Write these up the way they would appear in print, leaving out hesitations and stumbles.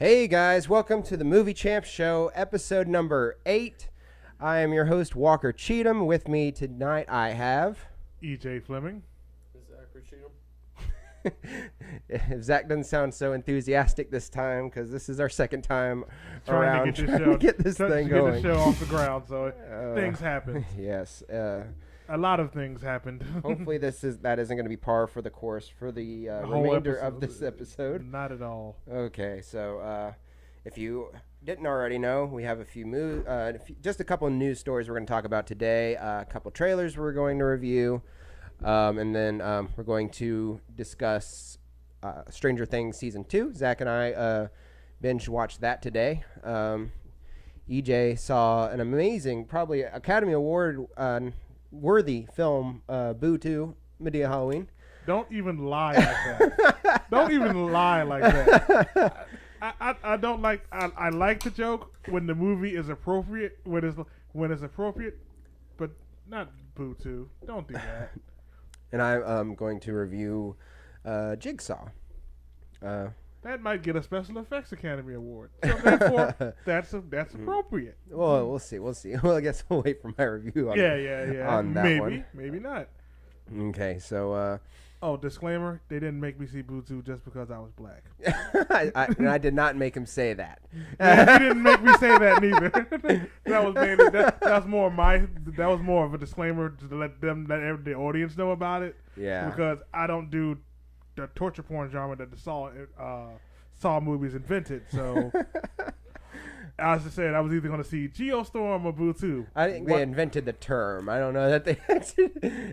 Hey guys, welcome to the Movie Champ Show, episode number 8. I am your host, Walker Cheatham. With me tonight I have... EJ Flemming. Zachary Cheatham. If Zach doesn't sound so enthusiastic this time, because this is our second time trying to get this thing going. Get the show off the ground, so things happen. Yes. A lot of things happened. Hopefully that isn't going to be par for the course for the remainder of this episode. Not at all. Okay, so if you didn't already know, we have just a couple of news stories we're going to talk about today, a couple of trailers we're going to review, and then we're going to discuss Stranger Things Season 2. Zach and I binge watched that today. EJ saw an amazing, probably Academy Award worthy film, Boo 2, Madea Halloween. Don't even lie like that. Don't even lie like that. I don't like. I like the joke when the movie is appropriate. When it's appropriate, but not Boo 2. Don't do that. And I'm going to review Jigsaw. That might get a Special Effects Academy Award. So therefore, that's appropriate. Well, we'll see. Well, I guess we'll wait for my review on, on that one. Maybe not. Okay, so... disclaimer, they didn't make me see Boo 2 just because I was black. I did not make him say that. Yeah, he didn't make me say that neither. that was more of a disclaimer to let the audience know about it. Yeah. Because I don't do the torture porn genre that the Saw movies invented. So as I said, I was either going to see Geostorm or Boo 2. I think they invented the term. I don't know that they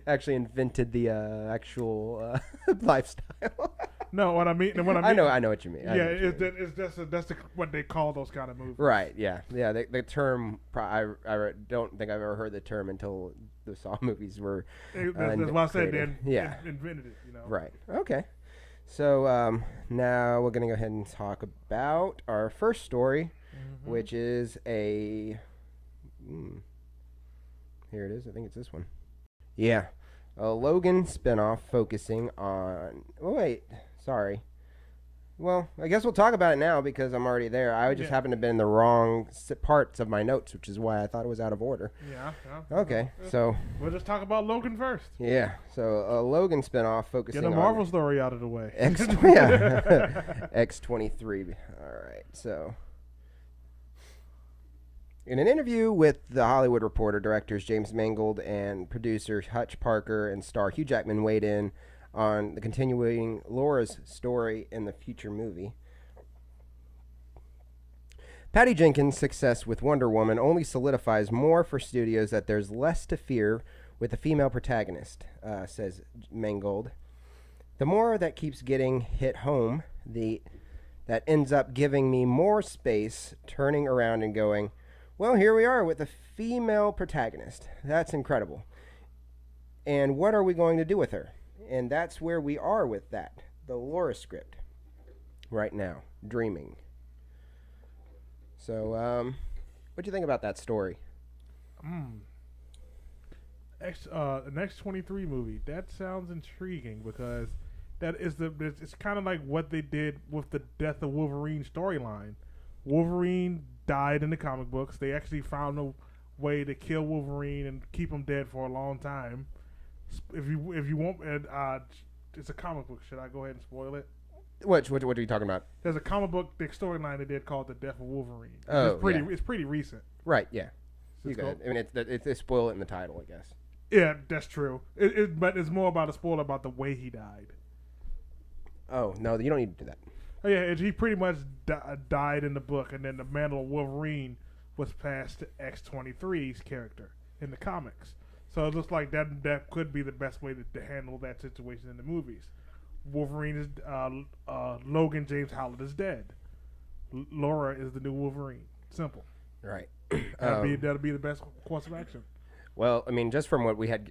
actually invented the actual lifestyle. No, what I mean. I know what you mean. That's what they call those kind of movies. Right. Yeah. Yeah. The term. I don't think I've ever heard the term until the Saw movies were. That's why I said they invented it. You know. Right. Okay. So now we're gonna go ahead and talk about our first story, which is a. Here it is. I think it's this one. Yeah. A Logan Spinoff focusing on. Oh, wait. Sorry. Well, I guess we'll talk about it now because I'm already there. I just happened to have been in the wrong parts of my notes, which is why I thought it was out of order. Yeah. Okay, so... We'll just talk about Logan first. Yeah, so a Logan spinoff focusing on... Get a Marvel story out of the way. X-23. All right, so... In an interview with The Hollywood Reporter, directors James Mangold and producer Hutch Parker and star Hugh Jackman weighed in on the continuing Laura's story in the future movie. Patty Jenkins' success with Wonder Woman only solidifies more for studios that there's less to fear with a female protagonist, says Mangold. The more that keeps getting hit home, that ends up giving me more space, turning around and going, well, here we are with a female protagonist. That's incredible. And what are we going to do with her? And that's where we are with that. The Laura script. Right now. Dreaming. So, what do you think about that story? An X-23 movie. That sounds intriguing because it's kind of like what they did with the Death of Wolverine storyline. Wolverine died in the comic books. They actually found a way to kill Wolverine and keep him dead for a long time. If you want, it's a comic book. Should I go ahead and spoil it? What are you talking about? There's a comic book storyline they did called The Death of Wolverine. Oh, it's pretty recent. Right, yeah. You got it. I mean, it's spoil it in the title, I guess. Yeah, that's true. But it's more about a spoiler about the way he died. Oh, no, you don't need to do that. Oh, yeah, he pretty much died in the book, and then the mantle of Wolverine was passed to X-23's character in the comics. So it looks like that could be the best way to handle that situation in the movies. Wolverine is Logan James Howlett is dead. Laura is the new Wolverine. Simple. Right. That'll be the best course of action. Well, I mean, just from what we had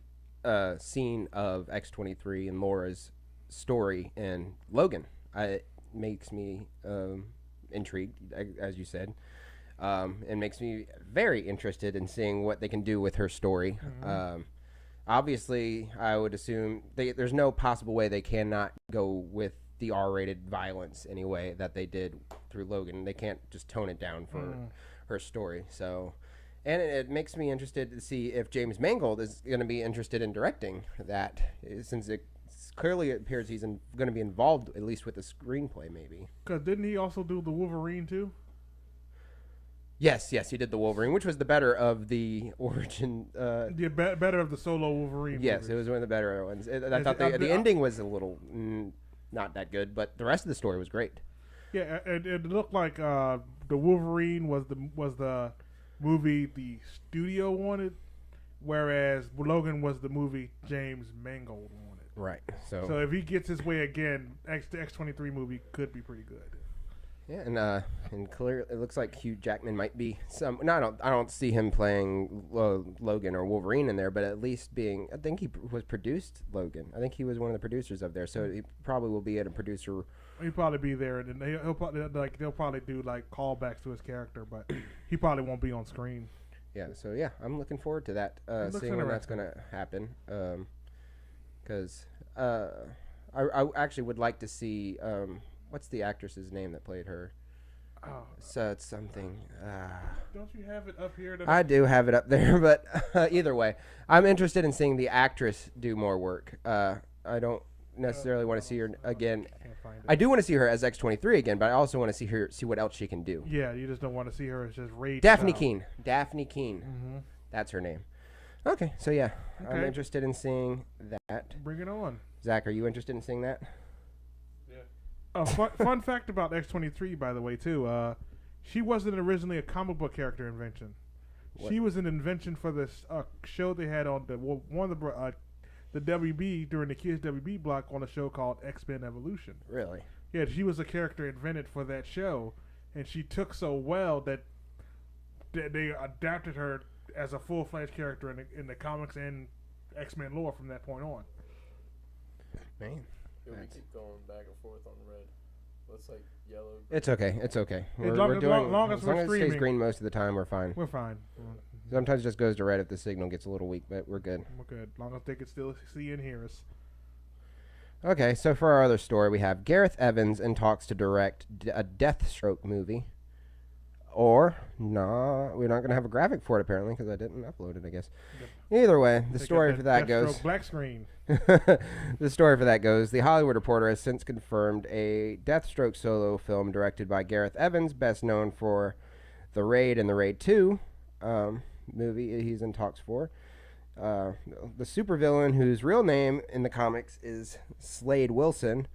seen of X-23 and Laura's story in Logan, it makes me intrigued, as you said. It makes me very interested in seeing what they can do with her story. Obviously, I would assume there's no possible way they cannot go with the R-rated violence anyway that they did through Logan. They can't just tone it down for her story. So, and it makes me interested to see if James Mangold is going to be interested in directing that, since it clearly appears he's going to be involved at least with the screenplay, maybe. Because didn't he also do the Wolverine too? Yes, he did the Wolverine, which was the better of the origin. Better of the solo Wolverine. Yes, movies. it was one of the better ones. I thought the ending was a little not that good, but the rest of the story was great. Yeah, it looked like the Wolverine was the movie the studio wanted, whereas Logan was the movie James Mangold wanted. Right. So if he gets his way again, the X-23 movie could be pretty good. Yeah, and clearly it looks like Hugh Jackman might be some. No, I don't see him playing Logan or Wolverine in there, but at least being. I think he was produced Logan. I think he was one of the producers of there, so he probably will be a producer. He'll probably be there, and they'll probably do like callbacks to his character, but he probably won't be on screen. Yeah, so I'm looking forward to that. Seeing when that's going to happen, because I actually would like to see. What's the actress's name that played her? Oh. So it's something. Don't you have it up here? I do have it up there, but either way, I'm interested in seeing the actress do more work. I don't necessarily want to see her again. I do want to see her as X-23 again, but I also want to see what else she can do. Yeah, you just don't want to see her as just Rage. Daphne Keane. Mm-hmm. That's her name. Okay, so yeah, okay. I'm interested in seeing that. Bring it on. Zach, are you interested in seeing that? Fun fact about X-23, by the way, too. She wasn't originally a comic book character invention. What? She was an invention for this show they had on the WB during the Kids WB block on a show called X-Men Evolution. Really? Yeah, she was a character invented for that show, and she took so well that they adapted her as a full-fledged character in the comics and X-Men lore from that point on. Man. We keep going back and forth on red. Looks like yellow. It's okay. As long as it stays green most of the time, we're fine. We're fine. Sometimes it just goes to red if the signal gets a little weak, but we're good. We're good. As long as they can still see and hear us. Okay, so for our other story, we have Gareth Evans in talks to direct a Deathstroke movie. Or, no, we're not going to have a graphic for it, apparently, because I didn't upload it, I guess. Yep. Either way, the story for that goes... black screen. The story for that goes, The Hollywood Reporter has since confirmed a Deathstroke solo film directed by Gareth Evans, best known for The Raid and The Raid 2 movie he's in talks for. The supervillain, whose real name in the comics is Slade Wilson,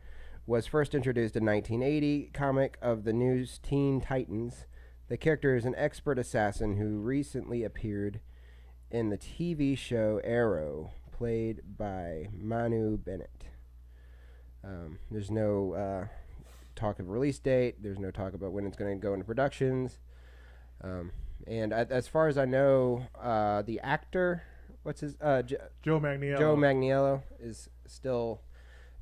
was first introduced in 1980 comic of the new Teen Titans. The character is an expert assassin who recently appeared in the TV show Arrow, played by Manu Bennett. There's no talk of release date. There's no talk about when it's going to go into productions. And as far as I know, the actor, what's his? Joe Manganiello. Joe Manganiello is still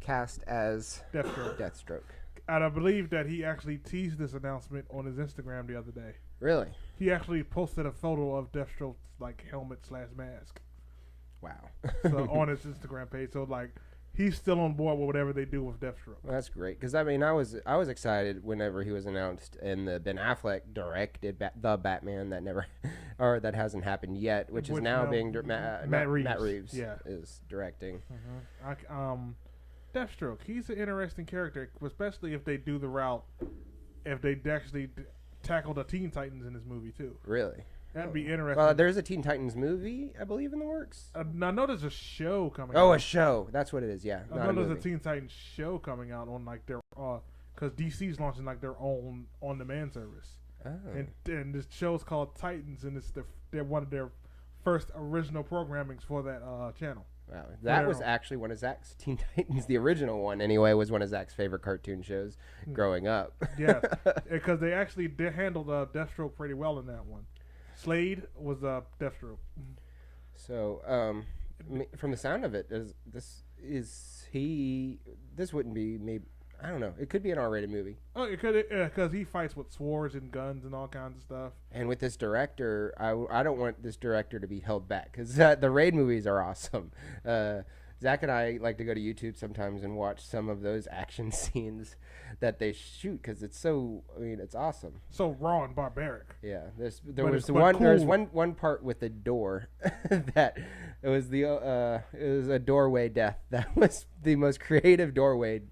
cast as Deathstroke. And I believe that he actually teased this announcement on his Instagram the other day. Really? He actually posted a photo of Deathstroke's helmet/mask. Wow. So on his Instagram page, so he's still on board with whatever they do with Deathstroke. Well, that's great, because I was excited whenever he was announced, and the Ben Affleck directed the Batman that never, or that hasn't happened yet, which is now being Matt Reeves yeah. is directing. Mm-hmm. Deathstroke, he's an interesting character, especially if they do the route, if they actually tackle the Teen Titans in this movie too. Really? That'd be interesting. Well, there's a Teen Titans movie, I believe, in the works. I know there's a show coming. Oh, a show. That's what it is. Yeah. I know there's a Teen Titans show coming out on their because DC's launching their own on-demand service. Oh. And this show's called Titans, and they're one of their first original programmings for that channel. Wow, that was actually one of Zach's Teen Titans. The original one, anyway, was one of Zach's favorite cartoon shows growing up. Yeah, because they actually handled Deathstroke pretty well in that one. Slade was Deathstroke. So, from the sound of it, this wouldn't be maybe. I don't know. It could be an R-rated movie. Oh, it could, because he fights with swords and guns and all kinds of stuff. And with this director, I don't want this director to be held back, because the Raid movies are awesome. Zach and I like to go to YouTube sometimes and watch some of those action scenes that they shoot because it's so. I mean, it's awesome. So raw and barbaric. Yeah, there But was it's the but one. There was cool. one part with a door that it was a doorway death. That was the most creative doorway.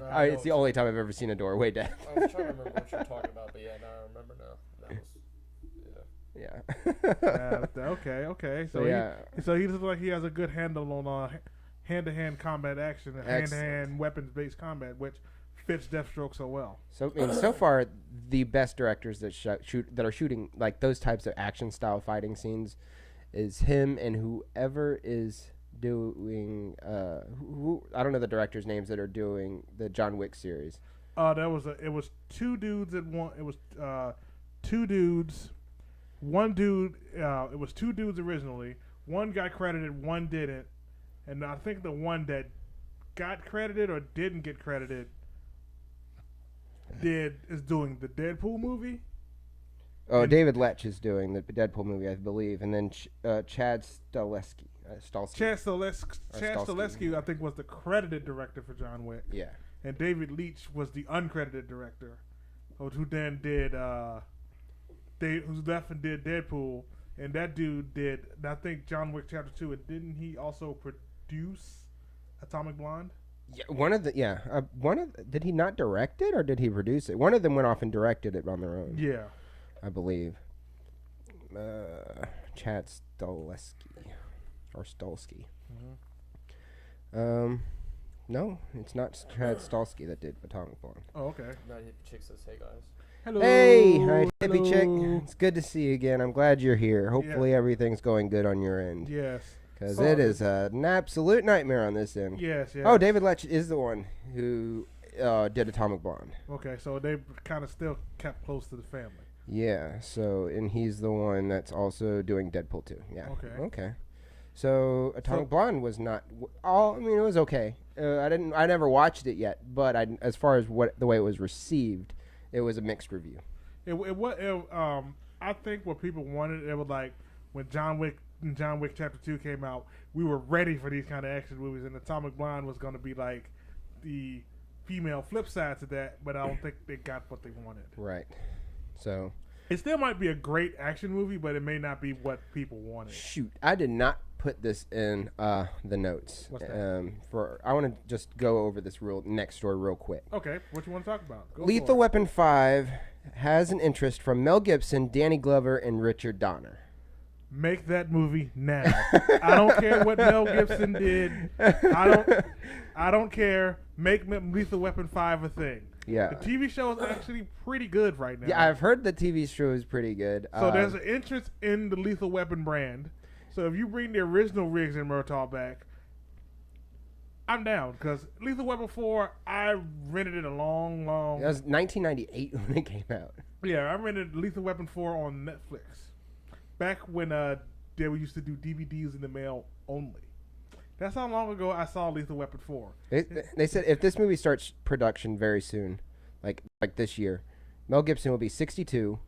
I know It's the only time I've ever seen a doorway death. I was trying to remember what you're talking about, but yeah, now I remember now. That was, Yeah. Okay. So, yeah. So he looks like he has a good handle on hand-to-hand combat action and Excellent. hand-to-hand weapons-based combat, which fits Deathstroke so well. So I mean, so far the best directors that that are shooting like those types of action style fighting scenes is him and whoever is doing who I don't know the directors' names that are doing the John Wick series. It was two dudes at one. It was two dudes. One dude. It was two dudes originally. One got credited, one didn't, and I think the one that got credited or didn't get credited is doing the Deadpool movie. Oh, And- David Lech is doing the Deadpool movie, I believe, and then Chad Stahelski. Chad Stahelski, Stahelski. I think, was the credited director for John Wick, Yeah. and David Leitch was the uncredited director, who then did who's left and did Deadpool, and that dude did, I think, John Wick Chapter 2, and didn't he also produce Atomic Blonde? Yeah, did he not direct it or did he produce it? One of them went off and directed it on their own. Yeah. I believe. Chad Stahelski or Stolsky. Mm-hmm. No, it's not Chad Stahelski that did Atomic Blonde. Oh, okay. now Hippie Chick says, "Hey guys." Hello. Hey, all right, hippie chick. Hello. It's good to see you again. I'm glad you're here. Hopefully everything's going good on your end. Yes. Because So- it is an absolute nightmare on this end. Yes. Oh, David Lech is the one who did Atomic Blonde. Okay, so they kind of still kept close to the family. Yeah, so, and he's the one that's also doing Deadpool 2. Yeah. Okay. So, Atomic Blonde was not, I mean, it was okay. I never watched it yet, but as far as the way it was received, it was a mixed review. I think what people wanted, it was like when John Wick Chapter 2 came out, we were ready for these kind of action movies, and Atomic Blonde was going to be like the female flip side to that, but I don't think they got what they wanted. Right. So, it still might be a great action movie, but it may not be what people wanted. shoot, I did not put this in the notes. What's that? I want to just go over this next story real quick. Okay, what you want to talk about? Go Lethal for it. Weapon 5 has an interest from Mel Gibson, Danny Glover, and Richard Donner. Make that movie now. I don't care what Mel Gibson did. I don't care. Make Lethal Weapon 5 a thing. Yeah. The TV show is actually pretty good right now. Yeah, I've heard the TV show is pretty good. So there's an interest in the Lethal Weapon brand. So if you bring the original Riggs and Murtaugh back, I'm down. Because Lethal Weapon 4, I rented it a long... That was 1998 when it came out. Yeah, I rented Lethal Weapon 4 on Netflix. Back when they used to do DVDs in the mail only. That's how long ago I saw Lethal Weapon 4. They said if this movie starts production very soon, like this year, Mel Gibson will be 62,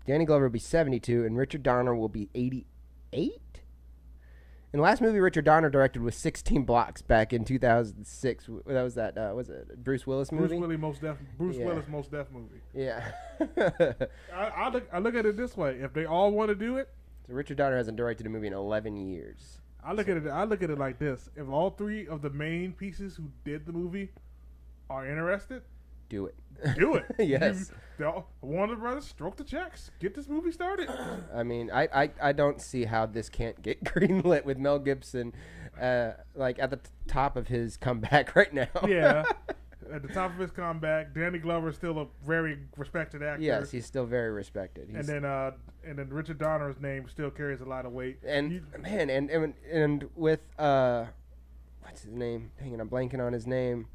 Danny Glover will be 72, and Richard Donner will be 88? And the last movie Richard Donner directed was 16 Blocks back in 2006. That was was it Bruce Willis movie? Willis Most Def movie. Yeah. I look at it this way: if they all want to do it, So Richard Donner hasn't directed a movie in 11 years. I look at it like this: if all three of the main pieces who did the movie are interested, Do it. do it. Yes. Warner Brothers, stroke the checks, get this movie started. I mean, I don't see how this can't get greenlit with Mel Gibson, like at the top of his comeback right now. Yeah. At the top of his comeback, Danny Glover is still a very respected actor. Yes, he's still very respected. And then Richard Donner's name still carries a lot of weight. And with what's his name? Dang it, I'm blanking on his name.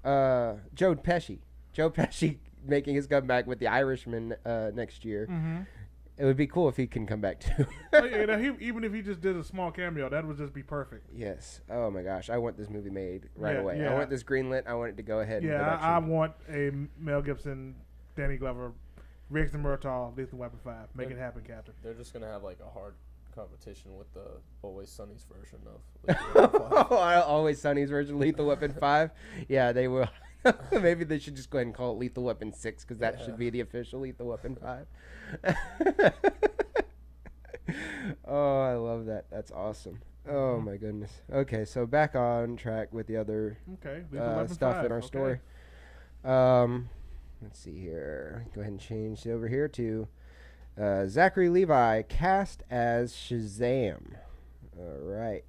Joe Pesci. Joe Pesci making his comeback with The Irishman next year. Mm-hmm. It would be cool if he can come back too. Oh, yeah, even if he just did a small cameo, that would just be perfect. Yes. Oh my gosh, I want this movie made right away. Yeah. I want this greenlit. I want it to go ahead. in Yeah, production. I want a Mel Gibson, Danny Glover, Riggs and Murtaugh, Lethal Weapon 5. Make it happen, Captain. They're just gonna have like a hard competition with the Always Sunny's version of Lethal Weapon 5. Always Sunny's version of Lethal Weapon 5. Yeah, they will. Maybe they should just go ahead and call it Lethal Weapon 6 because that should be the official Lethal Weapon 5. Oh, I love that. That's awesome. Oh, my goodness. Okay, so back on track with the other stuff in our story. Let's see here. Go ahead and change over here to Zachary Levi cast as Shazam. All right.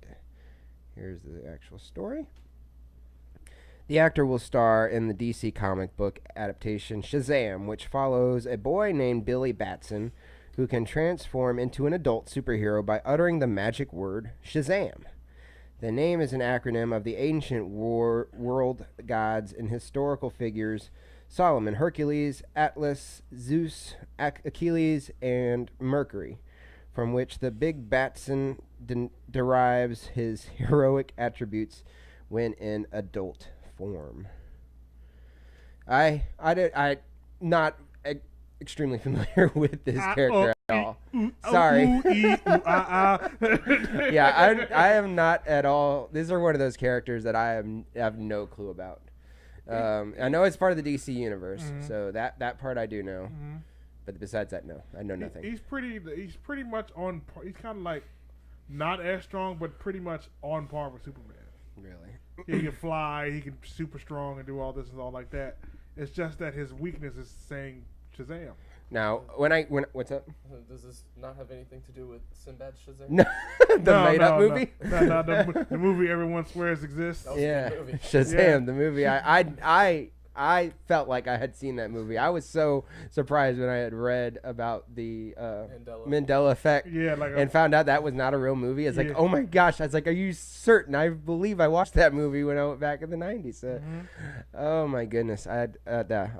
Here's the actual story. The actor will star in the DC comic book adaptation Shazam, which follows a boy named Billy Batson who can transform into an adult superhero by uttering the magic word Shazam. The name is an acronym of the ancient world gods and historical figures Solomon, Hercules, Atlas, Zeus, Achilles, and Mercury, from which the big Batson derives his heroic attributes when in adult form. I'm not extremely familiar with this character at all. Sorry. Yeah, I am not at all. These are one of those characters that I have no clue about. I know it's part of the DC universe, so that part I do know. But besides that, no, I know nothing. He's pretty much on. He's kind of like not as strong, but pretty much on par with Superman. Really? He can fly. He can be super strong and do all this and all like that. It's just that his weakness is saying Shazam. Now, what's up? Does this not have anything to do with Sinbad's Shazam? No, made-up movie. No, the movie everyone swears exists. Yeah, Shazam, the movie. I felt like I had seen that movie. I was so surprised when I had read about the Mandela effect, and found out that was not a real movie. It's like, oh my gosh! I was like, are you certain? I believe I watched that movie when I went back in the '90s. So, oh my goodness, I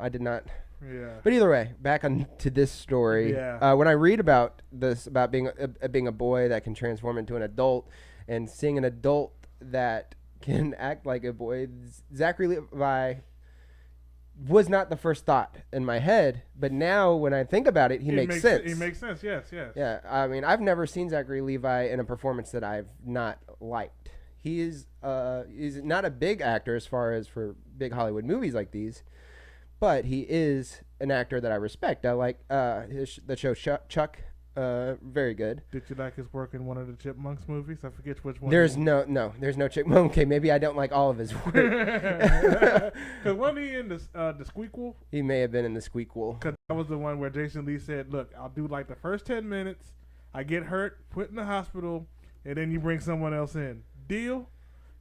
did not. Yeah. But either way, back on to this story. Yeah. When I read about this, about being a boy that can transform into an adult, and seeing an adult that can act like a boy, Zachary Levi was not the first thought in my head. But now, when I think about it, he makes sense. He makes sense. Yes. Yeah. I mean, I've never seen Zachary Levi in a performance that I've not liked. He's not a big actor as far as for big Hollywood movies like these. But he is an actor that I respect. I like the show Chuck. Very good. Did you like his work in one of the Chipmunks movies? I forget which one. There's no Chipmunk. Okay, maybe I don't like all of his work. Because wasn't he in the Squeakquel? He may have been in the Squeakquel. Because that was the one where Jason Lee said, "Look, I'll do like the first 10 minutes. I get hurt, put in the hospital, and then you bring someone else in. Deal?"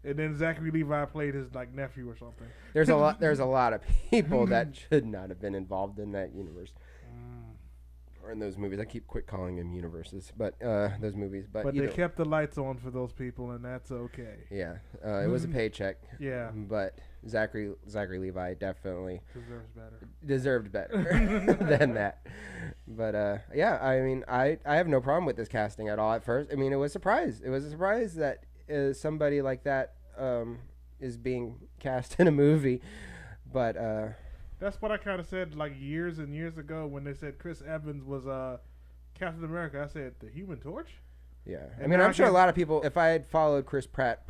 And then Zachary Levi played his like nephew or something. There's a lot of people that should not have been involved in that universe. Or in those movies. I keep calling them universes, but those movies. But they kept the lights on for those people, and that's okay. Yeah, it was a paycheck. Yeah, but Zachary Levi definitely deserved better than that. But yeah, I mean, I have no problem with this casting at all. At first, I mean, it was a surprise. It was a surprise that somebody like that is being cast in a movie, but that's what I kind of said like years and years ago when they said Chris Evans was Captain America. I said the Human Torch. Yeah, I mean, I'm sure a lot of people, if I had followed Chris Pratt's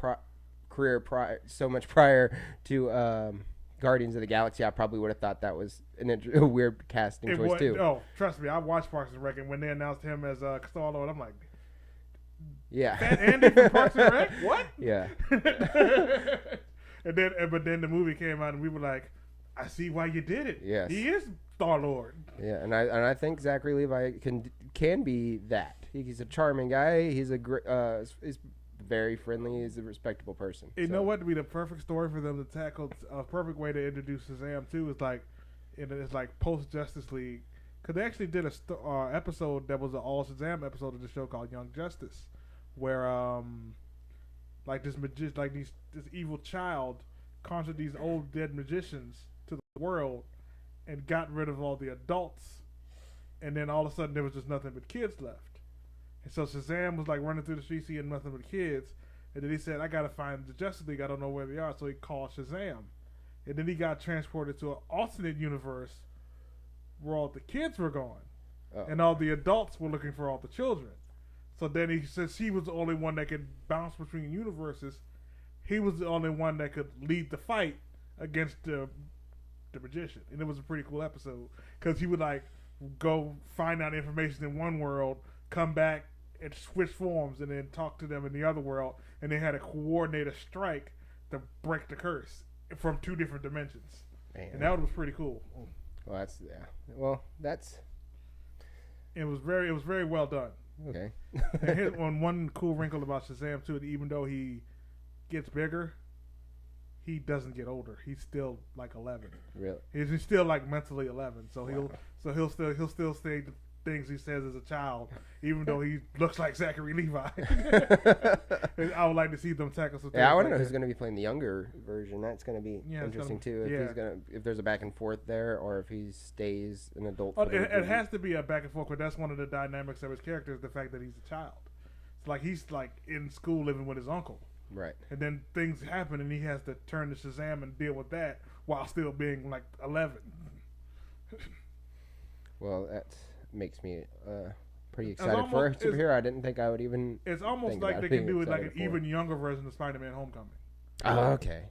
career so much prior to Guardians of the Galaxy, I probably would have thought that was a weird casting choice too. Oh, trust me, I watched Parks and Rec, and when they announced him as Star-Lord, I'm like, yeah, Fat Andy from Parks and Rec? What? Yeah. But then the movie came out, and we were like, I see why you did it. Yes. He is Star-Lord. Yeah, and I think Zachary Levi can be that. He's a charming guy. He's he's very friendly. He's a respectable person. You know what would be the perfect story for them to tackle? A perfect way to introduce Shazam too is like, it's like post Justice League, because they actually did a episode that was an all Shazam episode of the show called Young Justice, where like this evil child conjured these old dead magicians to the world and got rid of all the adults, and then all of a sudden there was just nothing but kids left. And so Shazam was like running through the streets, seeing nothing but kids, and then he said, I gotta find the Justice League, I don't know where they are, so he called Shazam. And then he got transported to an alternate universe where all the kids were gone, and all the adults were looking for all the children. So then he says he was the only one that could bounce between universes. He was the only one that could lead the fight against the magician, and it was a pretty cool episode because he would like go find out information in one world, come back and switch forms, and then talk to them in the other world, and they had to coordinate a strike to break the curse from 2 different dimensions. Man. And that was pretty cool. Well, that's yeah. Well, that's It was very well done. okay. And here's one cool wrinkle about Shazam too. Even though he gets bigger, he doesn't get older. He's still like 11. Really? He's still like mentally 11. So he'll still say the things he says as a child, even though he looks like Zachary Levi. I would like to see them tackle some. Yeah, I want to like know who's that. going to be playing the younger version. That's going to be interesting too. If there's a back and forth there, or if he stays an adult. Oh, it has to be a back and forth, but that's one of the dynamics of his character is the fact that he's a child. It's like he's like in school living with his uncle. Right. And then things happen, and he has to turn to Shazam and deal with that while still being like 11. Well, that makes me pretty excited for a superhero. I didn't think I would even. It's almost like they can do it like an even younger version of Spider-Man: Homecoming. Oh, okay.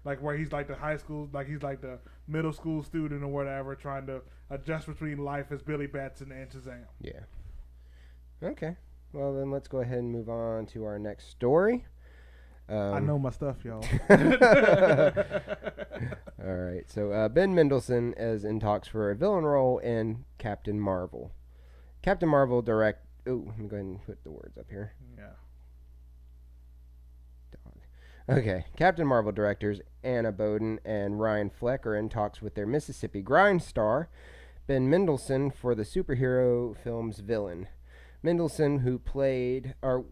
Like where he's like the high school, like he's like the middle school student or whatever, trying to adjust between life as Billy Batson and Shazam. Yeah. Okay. Well, then let's go ahead and move on to our next story. I know my stuff, y'all. All right. So Ben Mendelsohn is in talks for a villain role in Captain Marvel. Captain Marvel direct. Oh, let me go ahead and put the words up here. Yeah. Okay. Captain Marvel directors Anna Boden and Ryan Fleck are in talks with their Mississippi Grind star, Ben Mendelsohn, for the superhero film's villain. Mendelsohn, who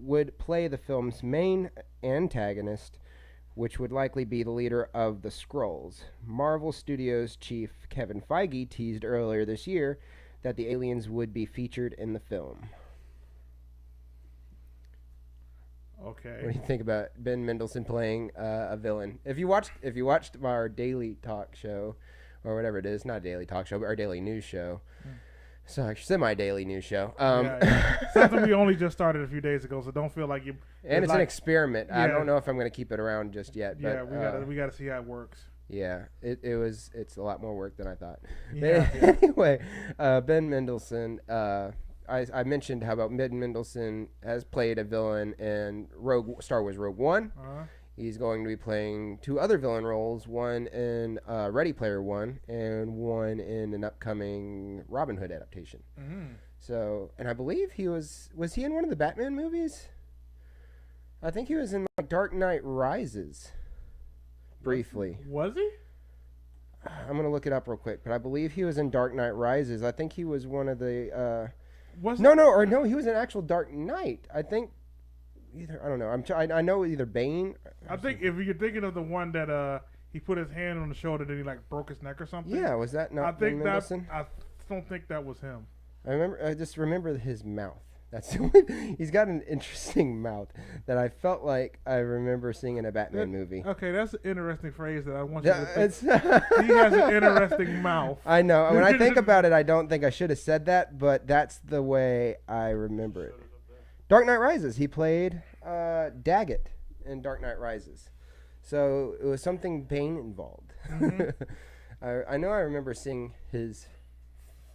would play the film's main antagonist, which would likely be the leader of the Skrulls. Marvel Studios chief Kevin Feige teased earlier this year that the aliens would be featured in the film. Okay. What do you think about Ben Mendelsohn playing a villain? If you watched our daily talk show, or whatever it is, not a daily talk show, but our daily news show. So actually, semi-daily news show. Something we only just started a few days ago, so don't feel like you. And it's like, an experiment. Yeah. I don't know if I'm going to keep it around just yet. Yeah, but, we gotta see how it works. Yeah, it's a lot more work than I thought. Yeah. Anyway, Ben Mendelsohn. I mentioned how about Ben Mendelsohn has played a villain in Star Wars Rogue One. Uh-huh. He's going to be playing 2 other villain roles, one in Ready Player One and one in an upcoming Robin Hood adaptation. Mm-hmm. So, and I believe was he in one of the Batman movies? I think he was in like Dark Knight Rises. Briefly. Was he? I'm going to look it up real quick, but I believe he was in Dark Knight Rises. I think he was one of the No, he was in actual Dark Knight. I think either I don't know. I know either Bane. I think if you're thinking of the one that he put his hand on the shoulder, then he like broke his neck or something. Yeah, was that not? I think Mendelsohn? I don't think that was him. I just remember his mouth. That's the only, he's got an interesting mouth that I felt like I remember seeing in a Batman movie. Okay, that's an interesting phrase that I want you to think. He has an interesting mouth. I know. When I think about it, I don't think I should have said that, but that's the way I remember it. Dark Knight Rises. He played Daggett in Dark Knight Rises. So it was something Bane involved. Mm-hmm. I know I remember seeing his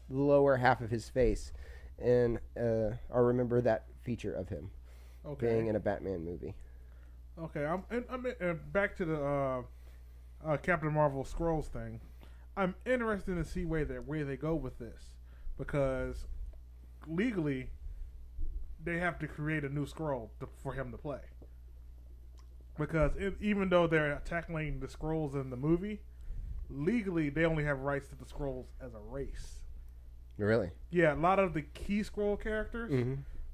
lower half of his face, and I remember that feature of him being in a Batman movie. Okay, I'm back to the Captain Marvel Skrulls thing. I'm interested to see where they go with this, because legally they have to create a new Skrull for him to play. Because even though they're tackling the Skrulls in the movie, legally they only have rights to the Skrulls as a race. Really? Yeah, a lot of the key Skrull characters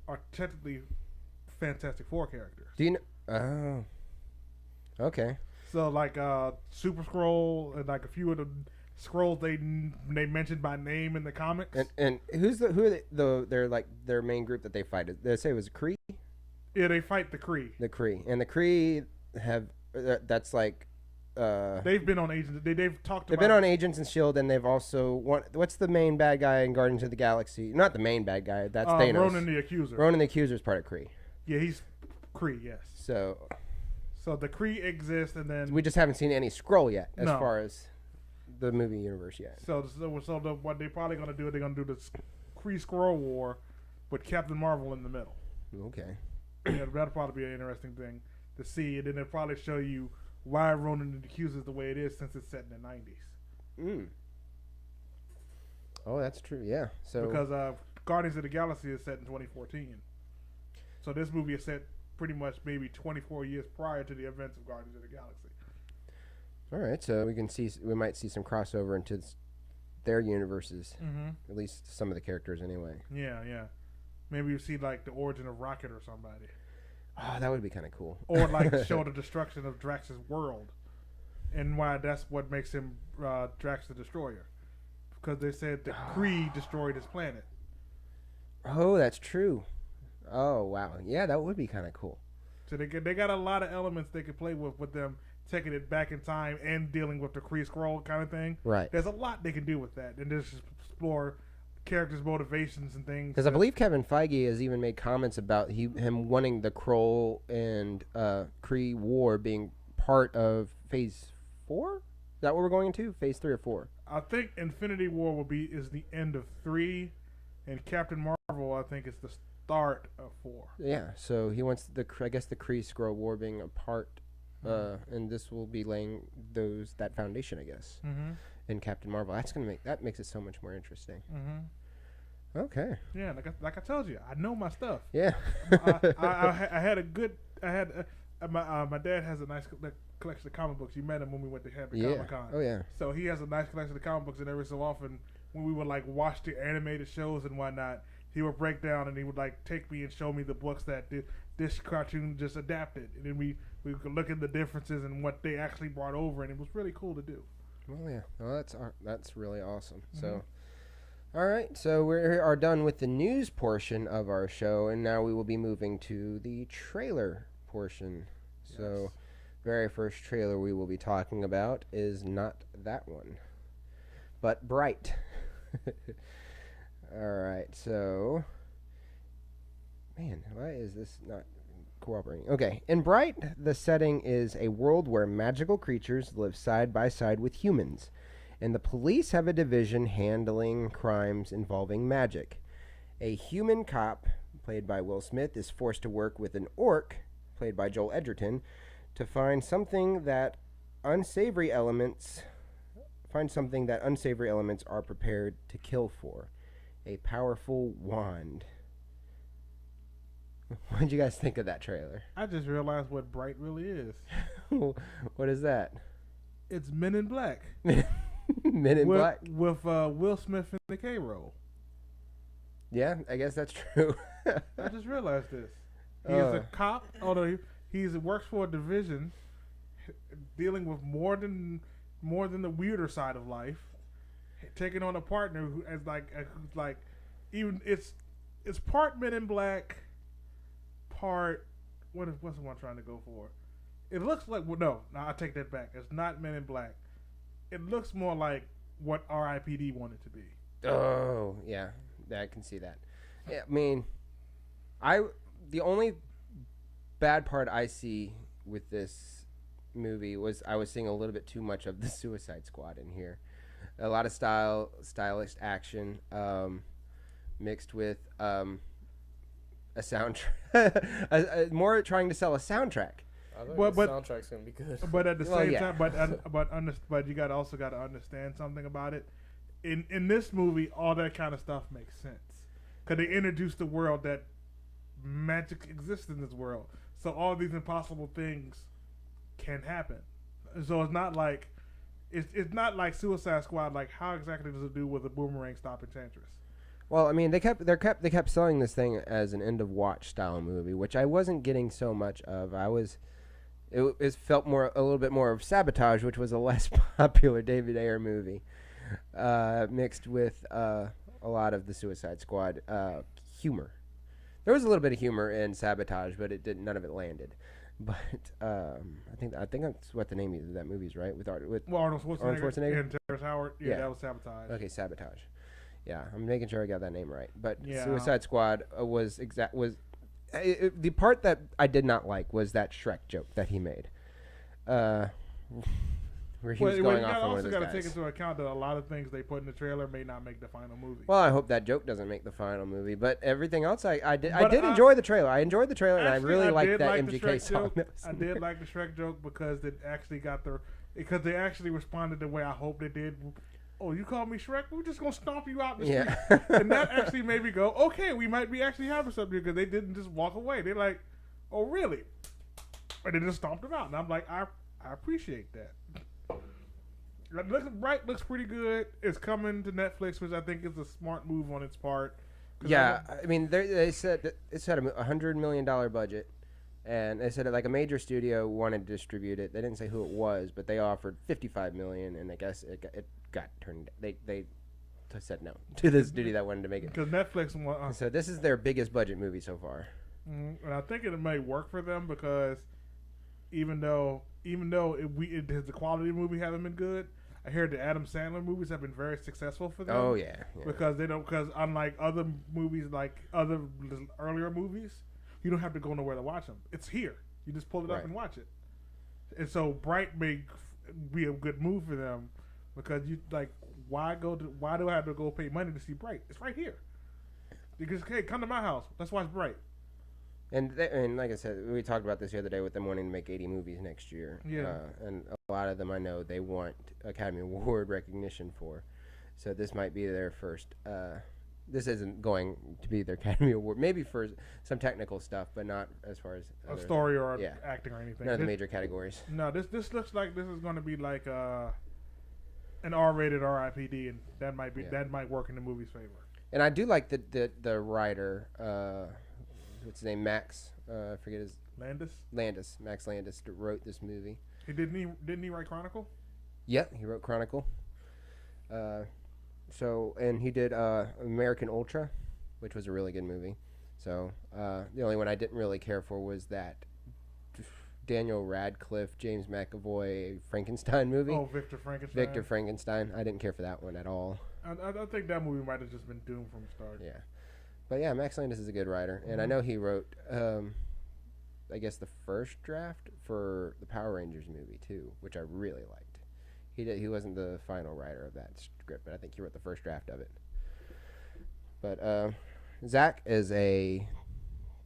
are technically Fantastic Four characters. Do you know? Oh, okay. So like Super Skrull and like a few of the Skrulls they mentioned by name in the comics. And who are they're like their main group that they fight? Did they say it was Kree? Yeah, they fight the Kree. The Kree, and the Kree have that's like They've been on Agents. They've talked They've about. been on Agents and Shield, and they've also what's the main bad guy in Guardians of the Galaxy? Not the main bad guy. That's Thanos. Ronan the Accuser. Ronan the Accuser is part of Kree. Yeah, he's Kree. Yes. So the Kree exists, and then we just haven't seen any Skrull yet, as No. far as the movie universe yet. What they're probably gonna do, they're gonna do the Kree Skrull War with Captain Marvel in the middle. Okay. Yeah, that'll probably be an interesting thing to see, and then they'll probably show you why Ronan the Accuser is the way it is since it's set in the 90s. Oh, that's true. Yeah. So because Guardians of the Galaxy is set in 2014, so this movie is set pretty much maybe 24 years prior to the events of Guardians of the Galaxy. all right, so we might see some crossover into their universes, at least some of the characters anyway. Yeah. Maybe you see like the origin of Rocket or somebody. Oh, that would be kind of cool. Or like show the destruction of Drax's world, and why that's what makes him Drax the Destroyer, because they said the Kree destroyed his planet. Oh, that's true. Oh, wow. Yeah, that would be kind of cool. So they got a lot of elements they could play with them taking it back in time and dealing with the Kree Skrull kind of thing. Right. There's a lot they can do with that, and just explore characters' motivations and things. Because I believe Kevin Feige has even made comments about him wanting the Skrull and Kree war being part of Phase 4? Is that what we're going into? Phase 3 or 4? I think Infinity War is the end of 3, and Captain Marvel I think is the start of 4. Yeah, so he wants the Kree Skrull war being a part, and this will be laying that foundation, I guess, in Captain Marvel. That makes it so much more interesting. Okay. Yeah, like I told you, I know my stuff. Yeah. My dad has a nice collection of comic books. You met him when we went to Comic-Con. Oh, yeah. So he has a nice collection of comic books, and every so often when we would like watch the animated shows and whatnot, he would break down and he would like take me and show me the books that this cartoon just adapted, and then we could look at the differences and what they actually brought over, and it was really cool to do. Well, yeah. Well, that's really awesome. So, all right. So we are done with the news portion of our show, and now we will be moving to the trailer portion. Yes. So, very first trailer we will be talking about is not that one, but Bright. All right. So, man, why is this not cooperating? Okay. In Bright, the setting is a world where magical creatures live side by side with humans, and the police have a division handling crimes involving magic. A human cop, played by Will Smith, is forced to work with an orc, played by Joel Edgerton, to find something that unsavory elements are prepared to kill for. A powerful wand. What did you guys think of that trailer? I just realized what Bright really is. What is that? It's Men in Black. Men in Black? With Will Smith in the K-role. Yeah, I guess that's true. I just realized this. He is a cop, although he works for a division dealing with more than the weirder side of life, taking on a partner who is even it's part Men in Black, part what's the one I'm trying to go for? It looks like I take that back. It's not Men in Black. It looks more like what R.I.P.D. wanted to be. Oh, yeah. I can see that. Yeah, I mean, the only bad part I see with this movie was I was seeing a little bit too much of the Suicide Squad in here. A lot of stylish action, mixed with a soundtrack. More trying to sell a soundtrack. I think the soundtrack's gonna be good. But at the same time, but you also got to understand something about it. In this movie, all that kind of stuff makes sense because they introduced the world that magic exists in this world. So all these impossible things can happen. So it's not like Suicide Squad. Like, how exactly does it do with a boomerang stop Enchantress? Well, I mean, they kept selling this thing as an end of watch style movie, which I wasn't getting so much of. It felt a little bit more of Sabotage, which was a less popular David Ayer movie, mixed with a lot of the Suicide Squad humor. There was a little bit of humor in Sabotage, but none of it landed. But I think that's what the name of that movie is, right? With Arnold Arnold Schwarzenegger? and Terrence Howard. Yeah, Yeah. that was Sabotage. Okay, Sabotage. Yeah, I'm making sure I got that name right. But Yeah. Suicide Squad the part that I did not like was that Shrek joke that he made. Where he was going off on one of those got to guys. take into account that a lot of things they put in the trailer may not make the final movie. Well, I hope that joke doesn't make the final movie, but everything else I did But I did enjoy the trailer. I enjoyed the trailer, and I really liked did that like the MGK Shrek song. joke. I did like the Shrek joke because they actually responded the way I hoped they did. Oh, you call me Shrek? We're just gonna stomp you out in the street. And that actually made me go, okay, we might be actually having something because they didn't just walk away. They're like, oh really? And they just stomped him out, and I'm like, I appreciate that. Bright looks pretty good. It's coming to Netflix, which I think is a smart move on its part. Yeah, I mean, they said that it's had $100 million budget, and they said that like a major studio wanted to distribute it. They didn't say who it was, but they offered $55 million, and I guess it got turned. They said no to the studio that wanted to make it. Because Netflix. So this is their biggest budget movie so far. And I think it may work for them because even though the quality of the movie hasn't been good, I hear the Adam Sandler movies have been very successful for them. Oh yeah. Because unlike other movies, like other earlier movies, you don't have to go nowhere to watch them. It's here. You just pull it up and watch it. And so Bright may be a good move for them because you like why do I have to go pay money to see Bright? It's right here. Because hey, come to my house. Let's watch Bright. And like I said, we talked about this the other day with them wanting to make 80 movies next year. Yeah. And a lot of them I know they want Academy Award recognition for. So this might be their first. This isn't going to be their Academy Award. Maybe for some technical stuff, but not as far as a story or acting or anything. None of the major categories. No, this looks like this is going to be like an R-rated RIPD, and that might work in the movie's favor. And I do like the writer. What's his name? Max. I forget his. Landis. Max Landis wrote this movie. Didn't he write Chronicle? Yeah, he wrote Chronicle. And he did American Ultra, which was a really good movie. So the only one I didn't really care for was that Daniel Radcliffe, James McAvoy Frankenstein movie. Oh, Victor Frankenstein. I didn't care for that one at all. I think that movie might have just been doomed from the start. Yeah. But yeah, Max Landis is a good writer, and I know he wrote, I guess, the first draft for the Power Rangers movie too, which I really liked. He wasn't the final writer of that script, but I think he wrote the first draft of it. But Zach is a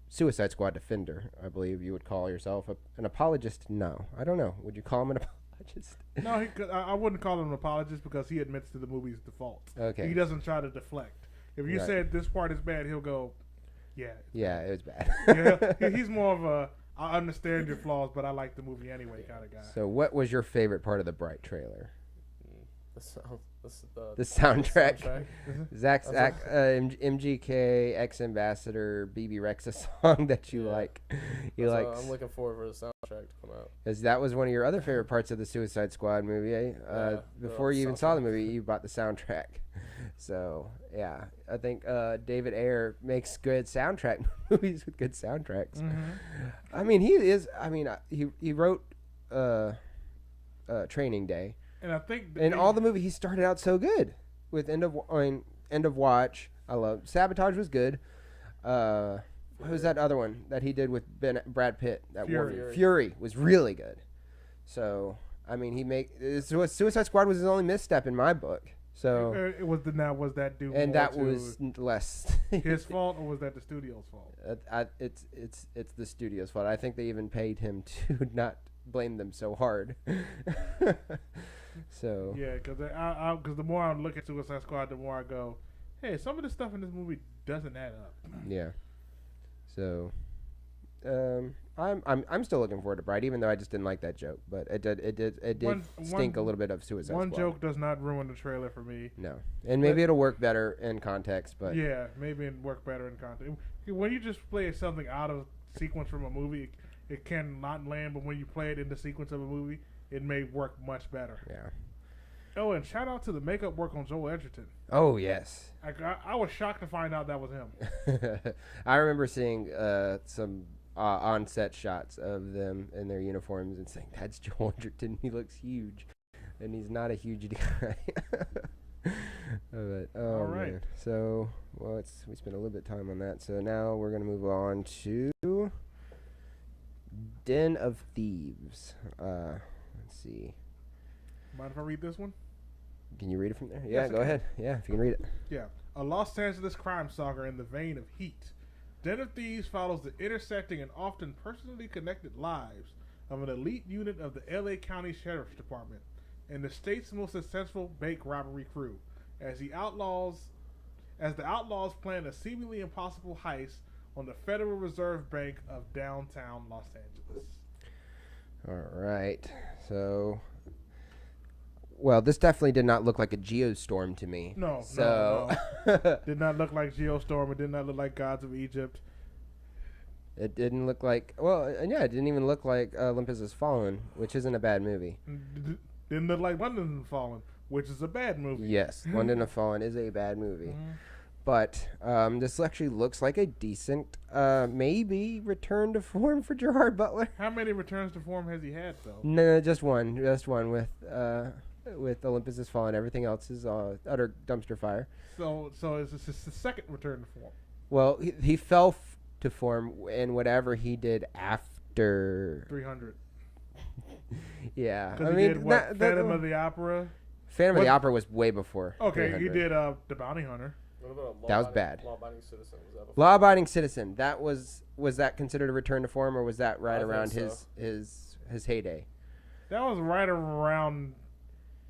Suicide Squad defender, I believe you would call yourself. An apologist? No, I don't know. Would you call him an apologist? No, I wouldn't call him an apologist because he admits to the movie's default. Okay. He doesn't try to deflect. If you said this part is bad, he'll go, yeah. Yeah, it was bad. He's more of a, I understand your flaws, but I like the movie anyway kind of guy. So what was your favorite part of the Bright trailer? The soundtrack. Zach's MGK ex-ambassador BB Rexa song that you like. I'm looking forward for the soundtrack to come out. Because that was one of your other favorite parts of the Suicide Squad movie, eh? Before you even saw the movie, you bought the soundtrack. So, yeah. I think David Ayer makes good soundtrack movies with good soundtracks. Mm-hmm. I mean, he wrote Training Day. And I think in all the movie, he started out so good with End of Watch. I love Sabotage was good. What was that other one that he did with Brad Pitt? That Fury was really good. So I mean, Suicide Squad was his only misstep in my book. So it was was that dude? And that was less his fault, or was that the studio's fault? It's the studio's fault. I think they even paid him to not blame them so hard. So yeah, because the more I look at Suicide Squad, the more I go, hey, some of the stuff in this movie doesn't add up. Yeah. So, I'm still looking forward to Bright, even though I just didn't like that joke. But it did stink a little bit of Suicide Squad. One joke does not ruin the trailer for me. No, and maybe it'll work better in context. But yeah, maybe it'll work better in context. When you just play something out of sequence from a movie, it can not land. But when you play it in the sequence of a movie, it may work much better. Yeah. Oh, and shout out to the makeup work on Joel Edgerton. Oh, yes. I was shocked to find out that was him. I remember seeing some on-set shots of them in their uniforms and saying, "That's Joel Edgerton. He looks huge," and he's not a huge guy. But, All right. man. So, well, we spent a little bit of time on that. So now we're gonna move on to Den of Thieves. Let's see. Mind if I read this one? Can you read it from there? Yes, Yeah, go ahead. Yeah, if you can read it. Yeah. A Los Angeles crime saga in the vein of Heat. Den of Thieves follows the intersecting and often personally connected lives of an elite unit of the LA County Sheriff's Department and the state's most successful bank robbery crew as the outlaws plan a seemingly impossible heist on the Federal Reserve Bank of downtown Los Angeles. All right. So, well, this definitely did not look like a geostorm to me. No. Did not look like Geostorm. It did not look like Gods of Egypt. It didn't look like, well, and yeah, it didn't even look like Olympus Has Fallen, which isn't a bad movie. Didn't look like London Has Fallen, which is a bad movie. Yes, London Has Fallen is a bad movie. Mm-hmm. But this actually looks like a decent, maybe return to form for Gerard Butler. How many returns to form has he had, though? No, just one with Olympus Has Fallen. Everything else is utter dumpster fire. So it's the second return to form. Well, he fell to form in whatever he did after 300. Yeah, Because he did what? Phantom of the Opera. Phantom of the Opera was way before. Okay, 300. he did The Bounty Hunter. What about That was bad. Law-abiding citizen. Was that Law-abiding citizen. That was that considered a return to form, or was that right I around think his heyday? That was right around.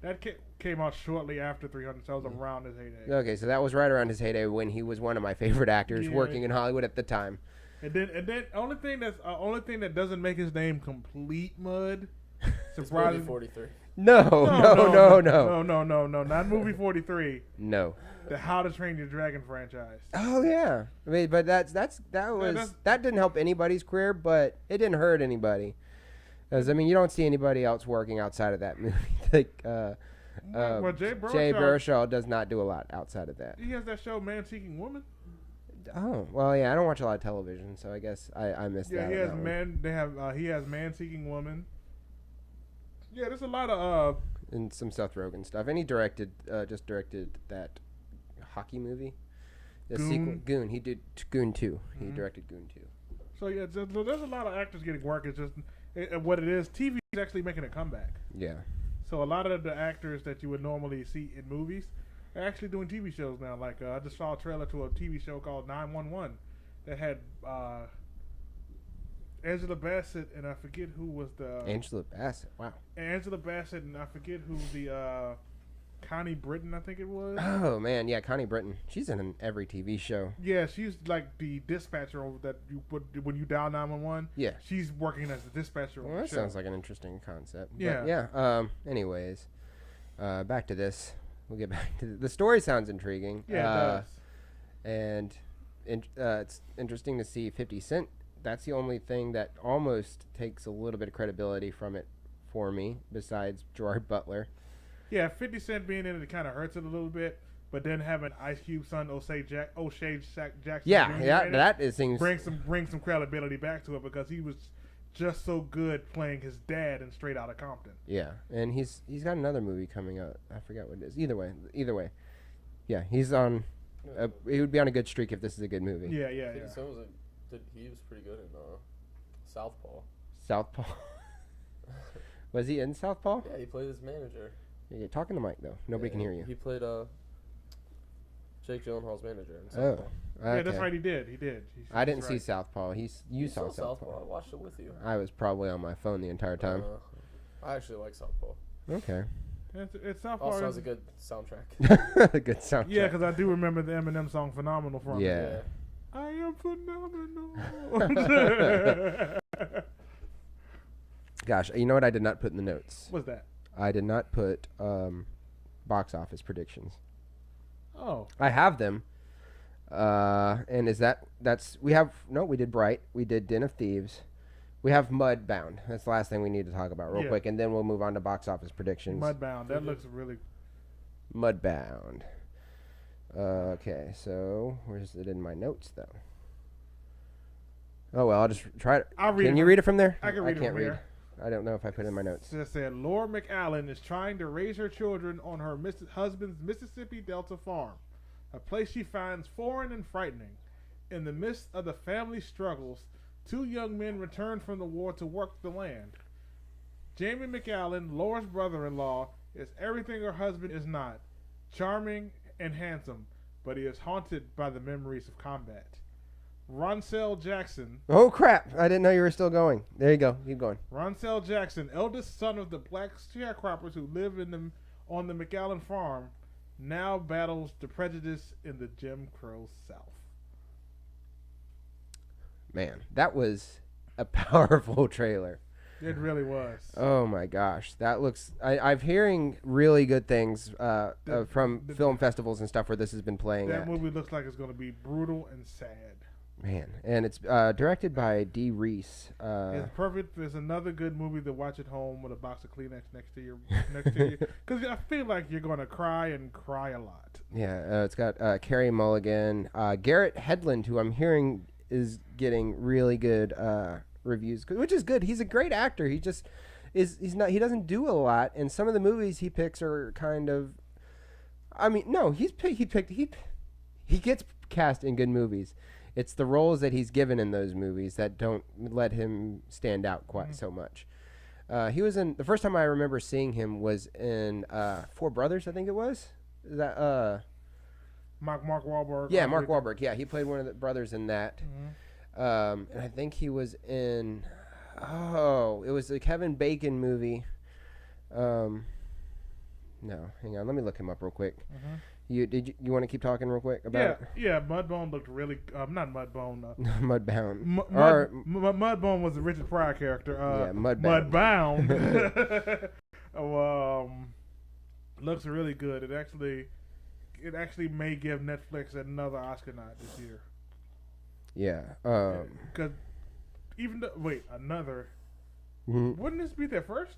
That came out shortly after 300. So that was around his heyday. Okay, so that was right around his heyday when he was one of my favorite actors working in Hollywood at the time. And then only thing that doesn't make his name complete mud. Surprising. 43. No, Not movie 43. No. The How to Train Your Dragon franchise. Oh yeah, I mean, but that didn't help anybody's career, but it didn't hurt anybody. Because I mean, you don't see anybody else working outside of that movie. Like Well, Jay Baruchel does not do a lot outside of that. He has that show, Man Seeking Woman. Oh well, yeah, I don't watch a lot of television, so I guess I missed that. Yeah, he has Man Seeking Woman. Yeah, there's a lot of and some Seth Rogen stuff, and he just directed that hockey movie, the Goon. sequel, Goon. He did Goon 2. He Mhm. directed Goon 2. So yeah, there's a lot of actors getting work. It's just what it is. TV is actually making a comeback. Yeah. So a lot of the actors that you would normally see in movies are actually doing TV shows now. Like I just saw a trailer to a TV show called 911 that had Angela Bassett and I forget who was the Angela Bassett. Wow. Angela Bassett and I forget who the Connie Britton I think it was. Oh man, yeah, Connie Britton. She's in every TV show. Yeah, she's like the dispatcher that you put when you dial 911. Yeah. She's working as the dispatcher. Well, on the that show. sounds like an interesting concept. Yeah. But yeah. Anyways, back to this. We'll get back to the story. Sounds intriguing. Yeah, it does. And it's interesting to see 50 Cent. That's the only thing that almost takes a little bit of credibility from it for me, besides Gerard Butler. Yeah, 50 Cent being in it kind of hurts it a little bit, but then having Ice Cube's son O'Shea Jackson. Yeah, Jr. yeah, in it that is things. bring some credibility back to it because he was just so good playing his dad in Straight Outta Compton. Yeah, and he's got another movie coming out. I forget what it is. Either way, yeah, he's on. He would be on a good streak if this is a good movie. Yeah. He was pretty good in Southpaw. Southpaw. Was he in Southpaw? Yeah, he played his manager. You're talking to Mike though. Nobody can hear you. He played Jake Gyllenhaal's manager in Oh, Southpaw. okay. Yeah, that's right. He did. I didn't see right. Southpaw. You saw Southpaw. I watched it with you. I was probably on my phone the entire time. I actually like Southpaw. Okay. It's Southpaw. Also has a good soundtrack. A good soundtrack. Yeah, because I do remember the Eminem song "Phenomenal" from it. Yeah. I am phenomenal. Gosh, you know what I did not put in the notes? What's that? I did not put box office predictions. Oh. I have them. And we did Bright. We did Den of Thieves. We have Mudbound. That's the last thing we need to talk about real quick, and then we'll move on to box office predictions. Mudbound. That looks really... Mudbound. Okay, so where's it in my notes, though? Oh well, I'll just try it. I'll read Can it you from- read it from there? I can read it can't from read. here. I don't know if I put it in my notes. It said, Laura McAllen is trying to raise her children on her husband's Mississippi Delta farm, a place she finds foreign and frightening. In the midst of the family struggles, 2 young men return from the war to work the land. Jamie McAllen, Laura's brother-in-law, is everything her husband is not, charming and handsome, but he is haunted by the memories of combat. Ronsell Jackson. Oh crap! I didn't know you were still going. There you go. Keep going. Ronsell Jackson, eldest son of the black sharecroppers who live on the McAllen farm, now battles the prejudice in the Jim Crow South. Man, that was a powerful trailer. It really was. Oh my gosh, that looks. I'm hearing really good things from film festivals and stuff where this has been playing. That movie looks like it's going to be brutal and sad. Man, and it's directed by Dee Reese. It's perfect. There's another good movie to watch at home with a box of Kleenex next to you, because I feel like you're going to cry and cry a lot. Yeah, it's got Carey Mulligan, Garrett Hedlund, who I'm hearing is getting really good reviews, which is good. He's a great actor. He just he doesn't do a lot, and some of the movies he picks are kind of. I mean, no, he gets cast in good movies. It's the roles that he's given in those movies that don't let him stand out quite so much. He was in the first time I remember seeing him was in Four Brothers, I think it was. Is that Mark Wahlberg. Yeah, Mark Wahlberg. Yeah, he played one of the brothers in that. Mm-hmm. And I think he was in. Oh, it was a Kevin Bacon movie. No, hang on. Let me look him up real quick. Mm-hmm. You want to keep talking real quick about it? Yeah. Mudbone looked really. Not Mudbone. Mudbound. Mudbone was the Richard Pryor character. Yeah, Mudbound. Looks really good. It actually may give Netflix another Oscar nod this year. Yeah. Because another. Mhm. Wouldn't this be their first?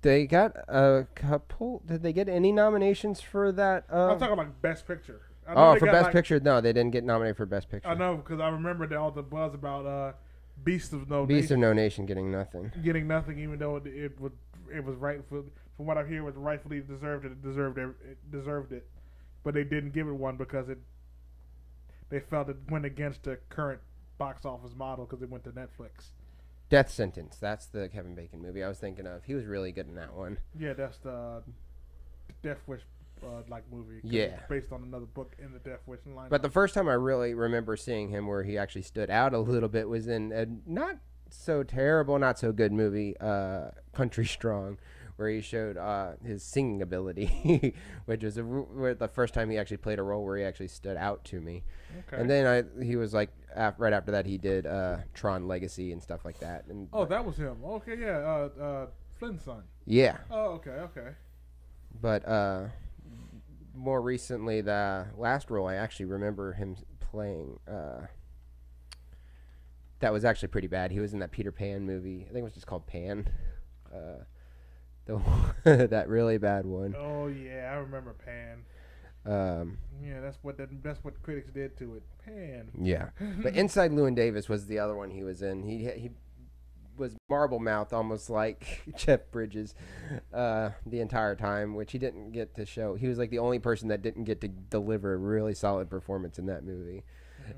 They got a couple. Did they get any nominations for that? I'm talking like Best Picture. I know they for got, Best Picture? No, they didn't get nominated for Best Picture. I know because I remember all the buzz about Beast of No Beast Nation of No Nation getting nothing. getting nothing, even though it was right from what I hear was rightfully deserved it. It deserved it, but they didn't give it one because they felt it went against the current box office model because it went to Netflix. Death Sentence. That's the Kevin Bacon movie I was thinking of. He was really good in that one. Yeah, that's the Death Wish like movie. Yeah, it's based on another book in the Death Wish line. But the first time I really remember seeing him where he actually stood out a little bit was in a not so terrible, not so good movie, Country Strong, where he showed his singing ability, which was the first time he actually played a role where he actually stood out to me. Okay. And then he was like, right after that, he did Tron Legacy and stuff like that. And that was him. Okay, yeah, Flynn's son. Yeah. Oh, okay. But more recently, the last role I actually remember him playing, that was actually pretty bad. He was in that Peter Pan movie. I think it was just called Pan. That really bad one. Oh yeah, I remember Pan. Yeah, that's what critics did to it. Pan. Yeah, but Inside Llewyn Davis was the other one he was in. He was marble mouth, almost like Jeff Bridges, the entire time, which he didn't get to show. He was like the only person that didn't get to deliver a really solid performance in that movie,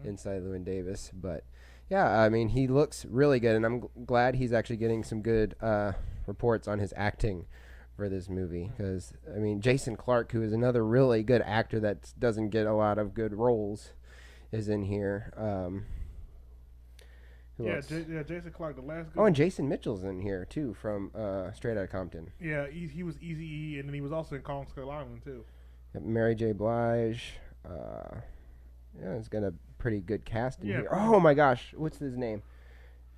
Inside Llewyn Davis. But yeah, I mean, he looks really good, and I'm glad he's actually getting some good reports on his acting for this movie, because I mean, Jason Clarke, who is another really good actor that doesn't get a lot of good roles, is in here. Jason Clarke, the last. And Jason Mitchell's in here too, from Straight Outta Compton. Yeah, he was Eazy-E, and then he was also in Kong Skull Island too. Mary J. Blige. It's got a pretty good cast in here. Pretty Oh my gosh, what's his name?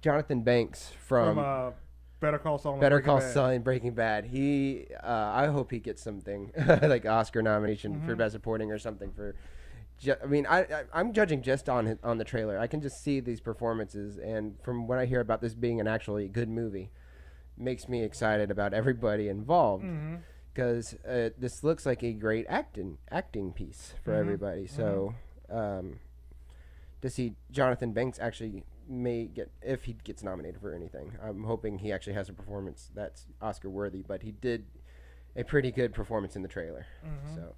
Jonathan Banks from Better Call Saul. And Breaking Bad. He, I hope he gets something like Oscar nomination for Best Supporting or something for. I mean, I'm judging just on the trailer. I can just see these performances, and from what I hear about this being an actually good movie, makes me excited about everybody involved, because this looks like a great acting piece for everybody. So to see Jonathan Banks actually may get, if he gets nominated for anything. I'm hoping he actually has a performance that's Oscar worthy, but he did a pretty good performance in the trailer. So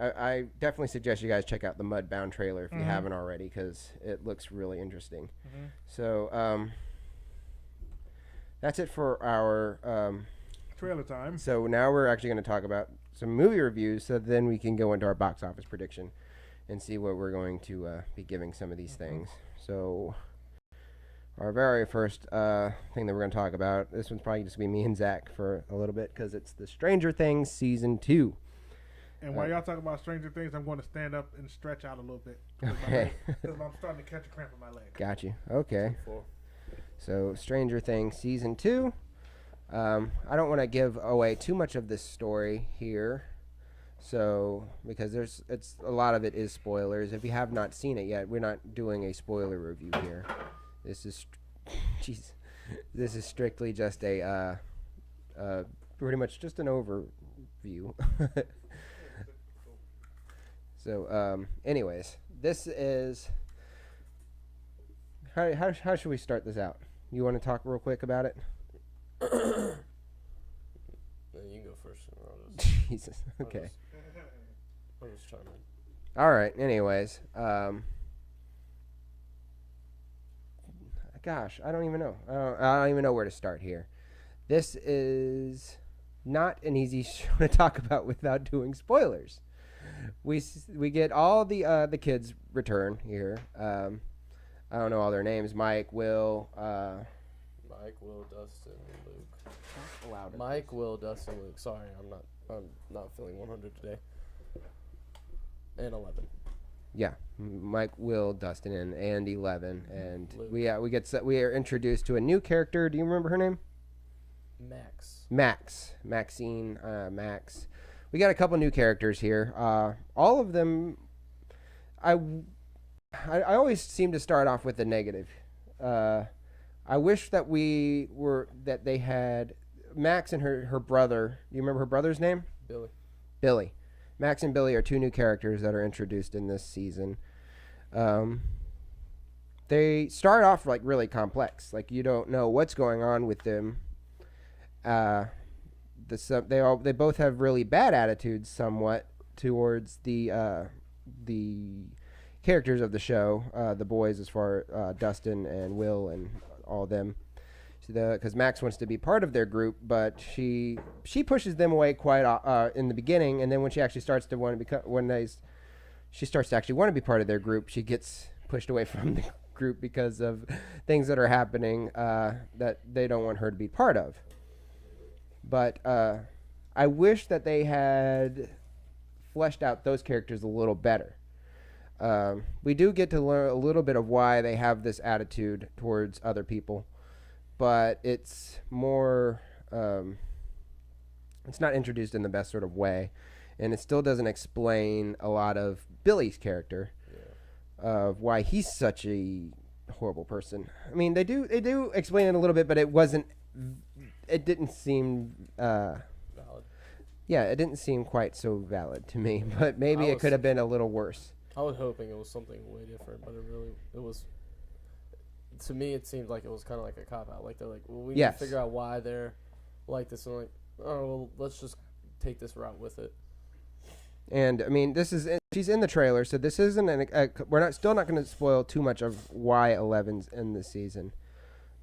I definitely suggest you guys check out the Mudbound trailer if you haven't already, because it looks really interesting. So that's it for our trailer time. So now we're actually going to talk about some movie reviews, so then we can go into our box office prediction and see what we're going to be giving some of these things. So our very first thing that we're going to talk about, this one's probably just going to be me and Zach for a little bit, because it's the Stranger Things Season 2. And while y'all talk about Stranger Things, I'm going to stand up and stretch out a little bit. Okay. Because I'm starting to catch a cramp in my leg. Got you. Okay. So Stranger Things Season 2. I don't want to give away too much of this story here. So, because it's a lot of it is spoilers. If you have not seen it yet, we're not doing a spoiler review here. This is, this is strictly just a, pretty much just an overview. So, anyways, this is, how should we start this out? You want to talk real quick about it? You can go first. Jesus. Okay. I'll just chime in. All right. Anyways, gosh, I don't even know. I don't even know where to start here. This is not an easy show to talk about without doing spoilers. We get all the kids return here. I don't know all their names. Mike, Will, Dustin, Luke. Mike, Will, Dustin, Luke. Sorry, I'm not feeling 100 today. And 11. Yeah, Mike, Will, Dustin, and 11, and Luke. we are introduced to a new character. Do you remember her name? Maxine, Max. We got a couple new characters here. All of them, I always seem to start off with the negative. I wish that they had Max and her brother. Do you remember her brother's name? Billy. Max and Billy are two new characters that are introduced in this season. They start off like really complex. Like you don't know what's going on with them. They both have really bad attitudes, somewhat, towards the characters of the show, the boys, as far Dustin and Will and all them. Because Max wants to be part of their group, but she pushes them away quite in the beginning, and then when she actually starts to want to become, she starts to actually want to be part of their group, she gets pushed away from the group because of things that are happening that they don't want her to be part of. But I wish that they had fleshed out those characters a little better. We do get to learn a little bit of why they have this attitude towards other people, but it's more, it's not introduced in the best sort of way, and it still doesn't explain a lot of Billy's character, of why he's such a horrible person. I mean, they do explain it a little bit, but it didn't seem valid. Yeah, it didn't seem quite so valid to me, but maybe it could have been a little worse. I was hoping it was something way different, but it was. To me, it seemed like it was kind of like a cop out. Like they're like, well, we need to figure out why they're like this, and like, oh, well, let's just take this route with it. And I mean, she's in the trailer, so this isn't we're still not going to spoil too much of why 11's in this season,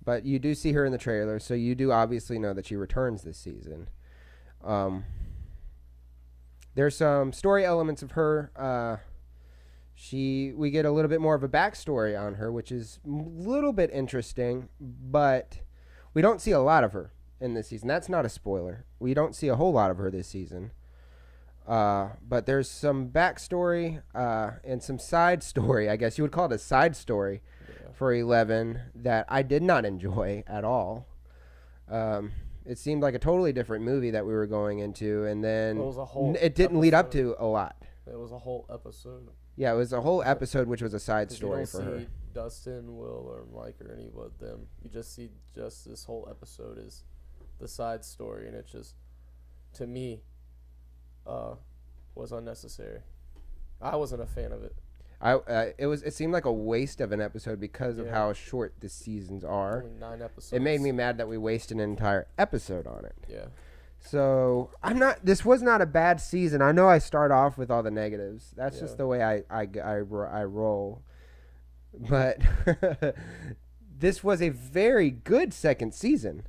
but you do see her in the trailer, so you do obviously know that she returns this season. There's some story elements of her. We get a little bit more of a backstory on her, which is a little bit interesting, but we don't see a lot of her in this season. That's not a spoiler. We don't see a whole lot of her this season. But there's some backstory and some side story, I guess you would call it a side story, for 11 that I did not enjoy at all. It seemed like a totally different movie that we were going into, and then it didn't lead up to a lot. It was a whole episode. Yeah, it was a whole episode, which was a side story for her. You don't see Dustin, Will, or Mike, or any of them. You just see this whole episode is the side story, and it just, to me, was unnecessary. I wasn't a fan of it. It seemed like a waste of an episode because of how short the seasons are. Only 9 episodes. It made me mad that we wasted an entire episode on it. Yeah. So this was not a bad season. I know I start off with all the negatives. That's just the way I roll. But this was a very good second season.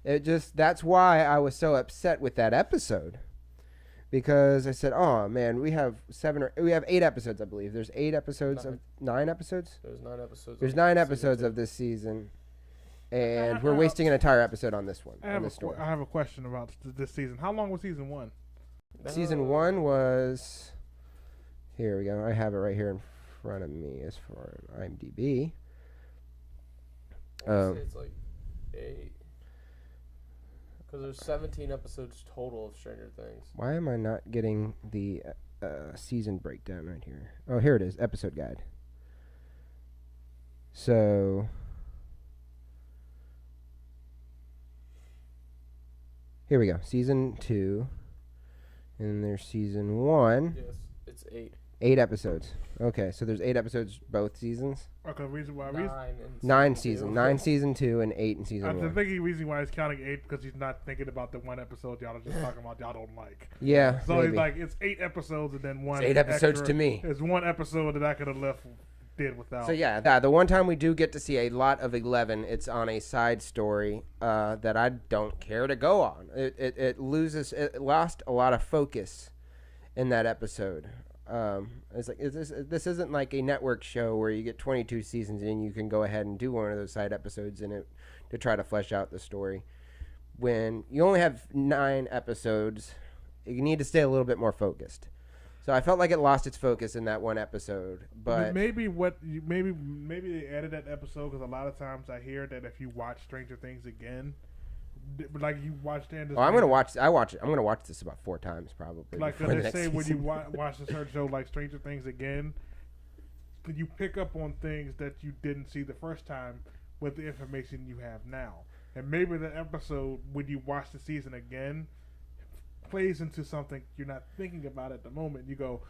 That's why I was so upset with that episode. Because I said, oh man, we have 8 episodes, I believe. There's 8 episodes 9 episodes? There's 9 episodes. There's 9 episodes of this season. And we're wasting an entire episode on this one. I have a question about this season. How long was season 1? Season 1 was... Here we go. I have it right here in front of me as for IMDb. It's like 8. Because there's 17 episodes total of Stranger Things. Why am I not getting the season breakdown right here? Oh, here it is. Episode guide. So... Here we go. Season 2. And there's season 1. Yes, it's 8. 8 episodes. Okay, so there's 8 episodes both seasons. Okay, reason why? 9 season. 9 season 2 and 8 in season 1. I'm thinking reason why he's counting 8 because he's not thinking about the one episode y'all are just talking about y'all don't like. Yeah. So maybe. He's like, it's 8 episodes and then one. It's 8 episodes extra. to me. There's one episode that I could have did without. So yeah, the one time we do get to see a lot of 11, it's on a side story that I don't care to go on. It lost a lot of focus in that episode. It's like this isn't like a network show where you get 22 seasons and you can go ahead and do one of those side episodes in it to try to flesh out the story. When you only have 9 episodes, you need to stay a little bit more focused. So I felt like it lost its focus in that one episode. But maybe they added that episode because a lot of times I hear that if you watch Stranger Things again, like you watched Anderson. I'm gonna watch. I'm gonna watch this about 4 times probably. Like they say, when you watch a certain show like Stranger Things again, you pick up on things that you didn't see the first time with the information you have now. And maybe the episode when you watch the season again plays into something you're not thinking about at the moment. You go,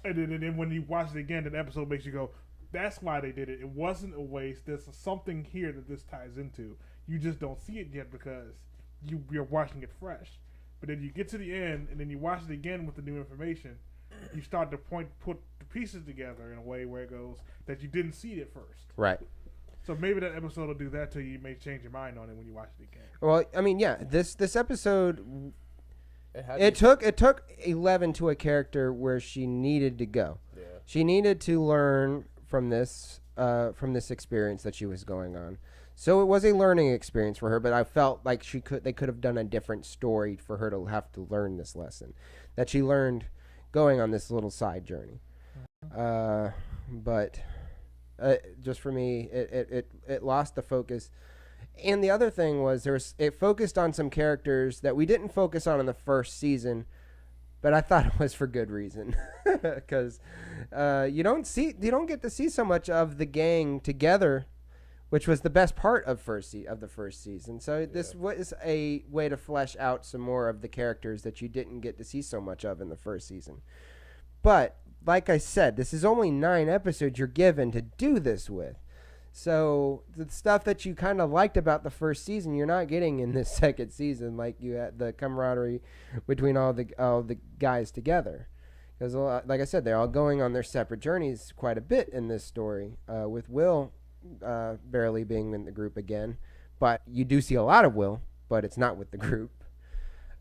and then when you watch it again, the episode makes you go, "That's why they did it. It wasn't a waste. There's something here that this ties into." You just don't see it yet because you're watching it fresh. But then you get to the end, and then you watch it again with the new information. You start to put the pieces together in a way where it goes that you didn't see it first. Right. So maybe that episode will do that to you. You may change your mind on it when you watch it again. Well, I mean, yeah, this episode, it took 11 to a character where she needed to go. Yeah. She needed to learn from this experience that she was going on. So it was a learning experience for her, but I felt like they could have done a different story for her to have to learn this lesson that she learned going on this little side journey. But just for me, it lost the focus. And the other thing was it focused on some characters that we didn't focus on in the first season, but I thought it was for good reason, because you don't get to see so much of the gang together, which was the best part of the first season. So this was a way to flesh out some more of the characters that you didn't get to see so much of in the first season. But like I said, this is only 9 episodes you're given to do this with. So the stuff that you kind of liked about the first season, you're not getting in this second season. Like you had the camaraderie between all the guys together. Because like I said, they're all going on their separate journeys quite a bit in this story, with Will barely being in the group again, but you do see a lot of Will, but it's not with the group.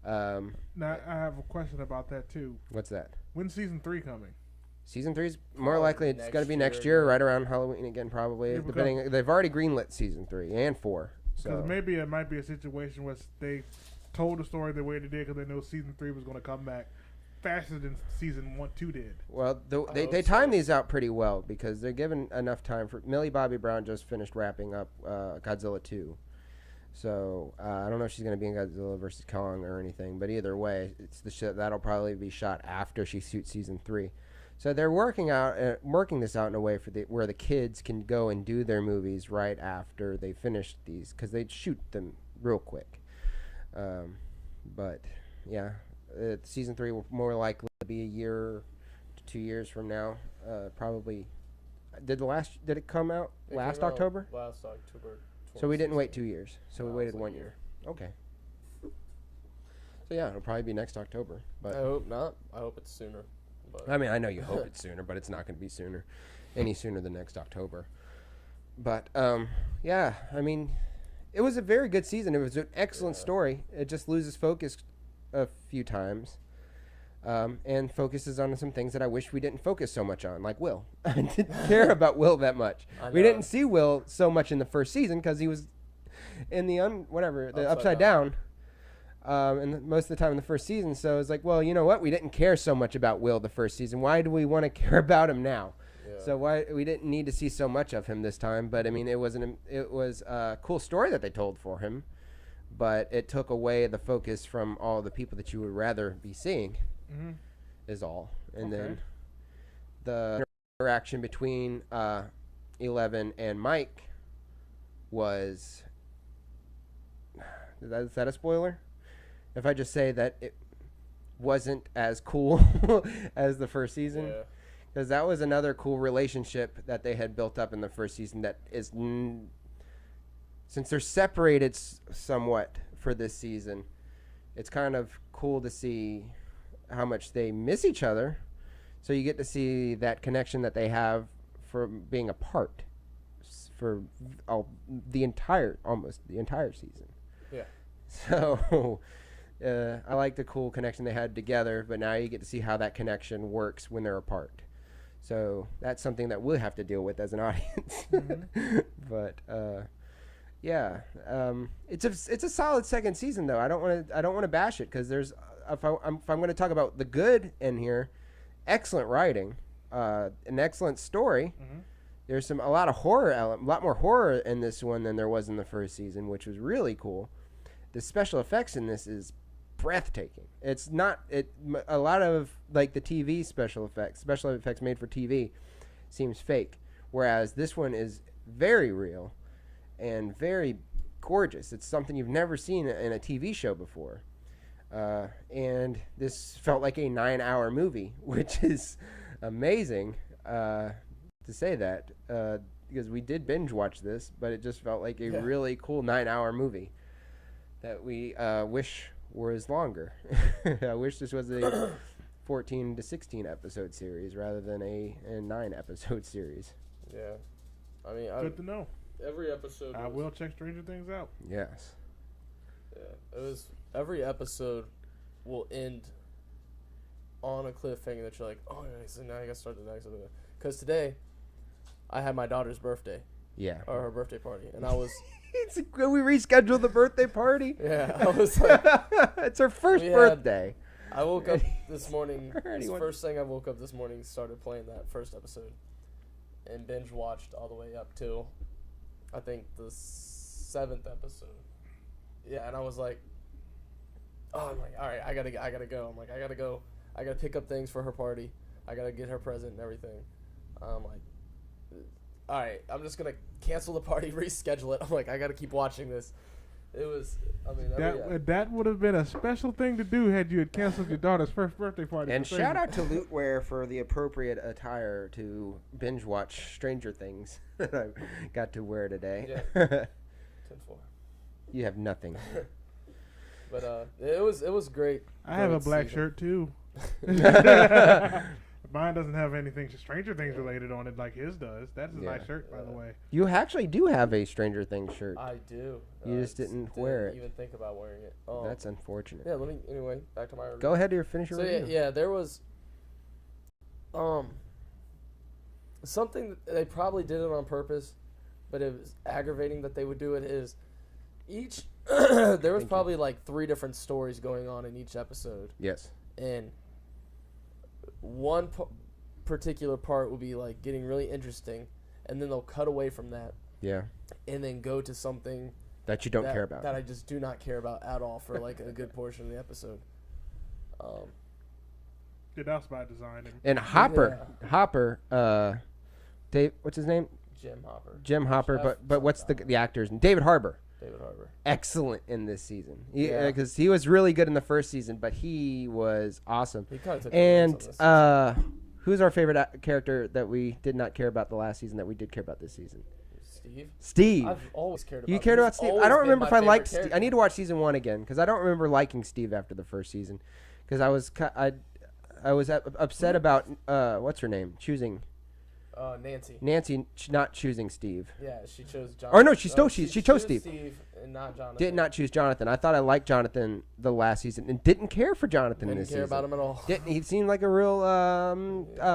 Now I have a question about that too. What's that? When's season 3 coming? Season 3 is more likely it's going to be next year, right around Halloween again, probably. Depending, they've already greenlit season 3 and 4. Because maybe it might be a situation where they told the story the way they did because they know season 3 was going to come back faster than season 2 did. Well, they timed these out pretty well because they're given enough time for... Millie Bobby Brown just finished wrapping up Godzilla 2. So I don't know if she's going to be in Godzilla vs. Kong or anything, but either way, it's the shit that'll probably be shot after she shoots season 3. So they're working this out in a way where the kids can go and do their movies right after they finish these, because they shoot them real quick. But yeah, season 3 will more likely be a year 2 years from now, probably. Did it come out last October? Last October. So we didn't wait 2 years. So we waited 1 year. Okay. So yeah, it'll probably be next October. But I hope not. I hope it's sooner. But I mean, I know you hope it's sooner, but it's not going to be any sooner than next October. But yeah, I mean, it was a very good season. It was an excellent story. It just loses focus a few times. And focuses on some things that I wish we didn't focus so much on, like Will. I didn't care about Will that much. We didn't see Will so much in the first season because he was in the upside down. And most of the time in the first season. So it's like, well, you know what? We didn't care so much about Will the first season. Why do we want to care about him now? Yeah. So why we didn't need to see so much of him this time. But I mean, it was a cool story that they told for him, but it took away the focus from all the people that you would rather be seeing. Mm-hmm. Is all. And then the interaction between 11 and Mike was... Is that a spoiler? If I just say that it wasn't as cool as the first season? Because that was another cool relationship that they had built up in the first season that is... since they're separated somewhat for this season, it's kind of cool to see how much they miss each other. So you get to see that connection that they have from being apart for almost the entire season. Yeah. So I like the cool connection they had together, but now you get to see how that connection works when they're apart. So that's something that we'll have to deal with as an audience. Mm-hmm. But yeah, it's a solid second season though. I don't want to bash it because there's if I'm going to talk about the good in here, excellent writing, an excellent story. Mm-hmm. There's a lot more horror in this one than there was in the first season, which was really cool. The special effects in this is breathtaking. It's not a lot of like the TV special effects made for TV seems fake, whereas this one is very real and very gorgeous. It's something you've never seen in a TV show before. And this felt like a 9-hour movie, which is amazing to say that because we did binge watch this, but it just felt like a really cool 9-hour movie that we wish was longer. I wish this was a 14 to 16 episode series rather than a 9 episode series. Yeah. I mean, good to know. Every episode. I will check Stranger Things out. Yes. Yeah. It was every episode will end on a cliffhanger that you're like, oh, so now I gotta start the next one. Because today, I had my daughter's birthday. Yeah. Or her birthday party, and I was. We rescheduled the birthday party. Yeah, I was like, it's her first birthday. I woke up this morning. The first thing I woke up this morning, started playing that first episode, and binge watched all the way up till, I think, the 7th episode. Yeah, and I was like, oh, I'm like, all right, I gotta go. I'm like, I gotta go. I gotta pick up things for her party. I gotta get her present and everything. I'm like, all right, I'm just gonna cancel the party, reschedule it. I'm like, I gotta keep watching this. It was, I mean, that would have been a special thing to do had you had canceled your daughter's first birthday party. And shout out to Lootwear for the appropriate attire to binge watch Stranger Things that I got to wear today. Yeah. 10-4. You have nothing. But it was great. I have a black shirt too. Mine doesn't have anything Stranger Things related on it like his does. That's a nice shirt, by the way. You actually do have a Stranger Things shirt. I do. You just didn't wear it. Even think about wearing it. Oh. That's unfortunate. Yeah. Anyway, back to my review. Go ahead to finish your review. Yeah, there was something that they probably did it on purpose, but it was aggravating that they would do it. Is each there was probably like 3 different stories going on in each episode. Yes. And one particular part will be like getting really interesting, and then they'll cut away from that. Yeah. And then go to something that you don't care about. That I just do not care about at all for like a good portion of the episode. Yeah, that's by design. And Hopper, Dave, what's his name? Jim Hopper. But what's the actor's name? David Harbour. Excellent in this season. Because he was really good in the first season, but he was awesome. He kind of took Who's our favorite character that we did not care about the last season that we did care about this season? Steve. I've always cared about. You cared about Steve. I don't remember if I liked Steve. I need to watch season 1 again because I don't remember liking Steve after the first season because I was upset about what's her name choosing. Nancy. Nancy not choosing Steve. Yeah, she chose Jonathan. Or no, she chose Steve. Steve and not Jonathan. Did not choose Jonathan. I thought I liked Jonathan the last season and didn't care for Jonathan in this season. Didn't care about him at all. He seemed like a real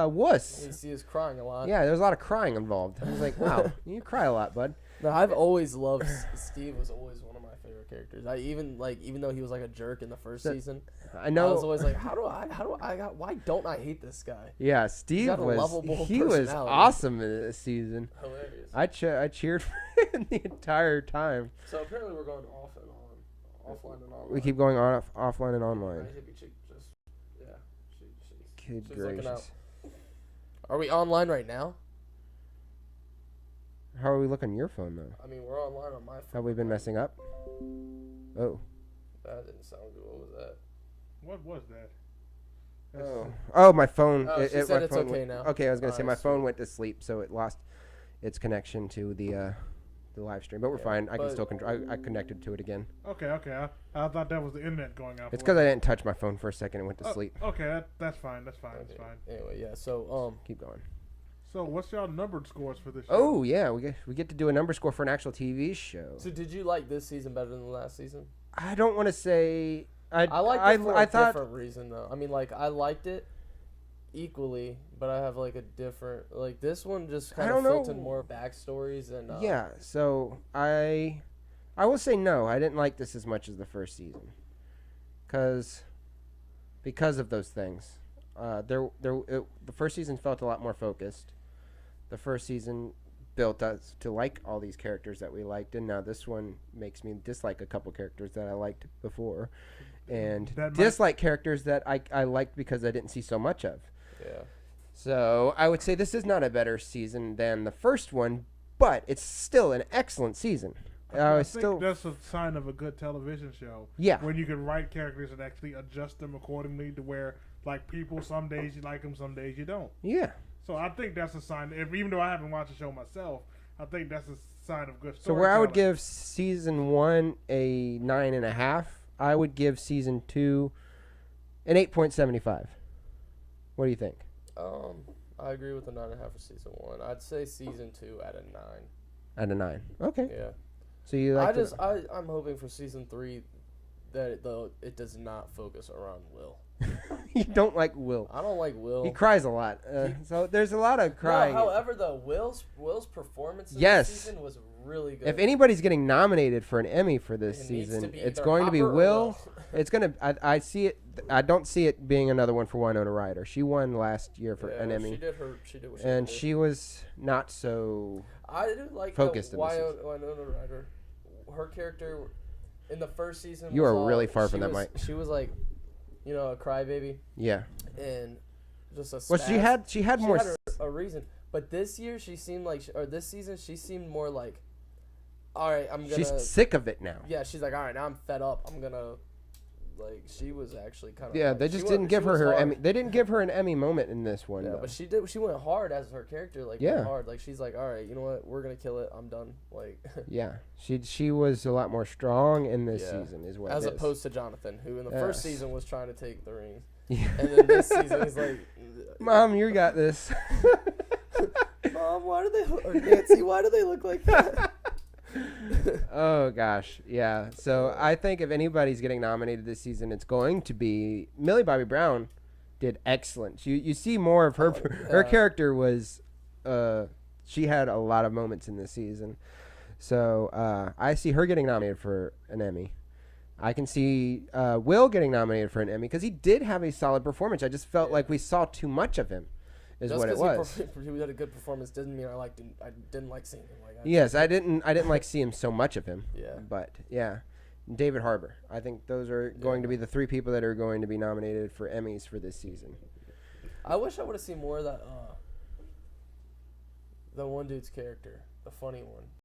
wuss. He was crying a lot. Yeah, there was a lot of crying involved. I was like, wow, you cry a lot, bud. No, I've always loved Steve. Was always one of my favorite characters. I even though he was like a jerk in the first season. I know. I was always like, why don't I hate this guy? Yeah, Steve was awesome in this season. Hilarious. I cheered for him the entire time. So apparently we're going off and on, offline and online. We keep going on offline and online. Good gracious. Are we online right now? How are we looking on your phone though? I mean, we're online on my phone. Have we been messing up? Oh. That didn't sound good. What was that? What was that? Oh, my phone. Oh, she said it's okay now. Okay, I was gonna say my phone went to sleep, so it lost its connection to the live stream. But we're fine. I can still I connected to it again. Okay. I thought that was the internet going out. It's because I didn't touch my phone for a second and went to sleep. Okay, that's fine. That's fine. Anyway, yeah. So keep going. So what's y'all numbered scores for this show? Oh yeah, we get to do a number score for an actual TV show. So did you like this season better than the last season? I don't want to say. I liked it for a different reason though. I mean, like I liked it equally, but I have like a different this one just kind of filled in more backstories and yeah. So I will say no. I didn't like this as much as the first season, because of those things. The first season felt a lot more focused. The first season built us to like all these characters that we liked, and now this one makes me dislike a couple characters that I liked before, and dislike characters that I liked because I didn't see so much of. Yeah. So I would say this is not a better season than the first one, but it's still an excellent season. I think that's a sign of a good television show. Yeah. When you can write characters and actually adjust them accordingly to where, like, people, some days you like them, some days you don't. Yeah. So I think that's a sign. Even though I haven't watched the show myself, I think that's a sign of good storytelling. So where I would give season 1 a 9.5, I would give season 2 an 8.75. What do you think? I agree with the 9.5 for season 1. I'd say season 2 at a 9. At a 9. Okay. Yeah. So you like? I'm hoping for season 3 that it does not focus around Will. You don't like Will. I don't like Will. He cries a lot. So there's a lot of crying. No, however, though, Will's performance in this season was really good. If anybody's getting nominated for an Emmy for this season, it's going to be Will. It's going to. I see it. I don't see it being another one for Winona Ryder. She won last year for an Emmy. She did what she did. And she was not so. I do like focused in Winona Ryder. Her character in the first season. You are really far from that mic. She was like, a crybaby. Yeah. And just a. Well, she had more. A reason, but this year she seemed like, this season she seemed more like, all right, I'm gonna. She's sick of it now. Yeah, she's like, all right, now I'm fed up. I'm gonna. Like she was actually kind of. Yeah, they just didn't give her Emmy. They didn't give her an Emmy moment in this one. Yeah, though. But she did. She went hard as her character. Like went hard. Like she's like, all right, you know what? We're gonna kill it. I'm done. Like. Yeah, she was a lot more strong in this season, is what. As opposed to Jonathan, who in the first season was trying to take the rings. Yeah. And then this season he's like, Mom, you got this. Mom, Nancy, why do they look like that? Oh gosh, yeah. So I think if anybody's getting nominated this season, it's going to be Millie Bobby Brown. Did excellent. You see more of her. Her character was. She had a lot of moments in this season, so I see her getting nominated for an Emmy. I can see Will getting nominated for an Emmy because he did have a solid performance. I just felt like we saw too much of him. Is just what it was. He had a good performance doesn't mean I didn't like seeing him. I didn't like seeing so much of him. Yeah. But yeah, David Harbour. I think those are going to be the 3 people that are going to be nominated for Emmys for this season. I wish I would have seen more of that. The one dude's character, the funny one.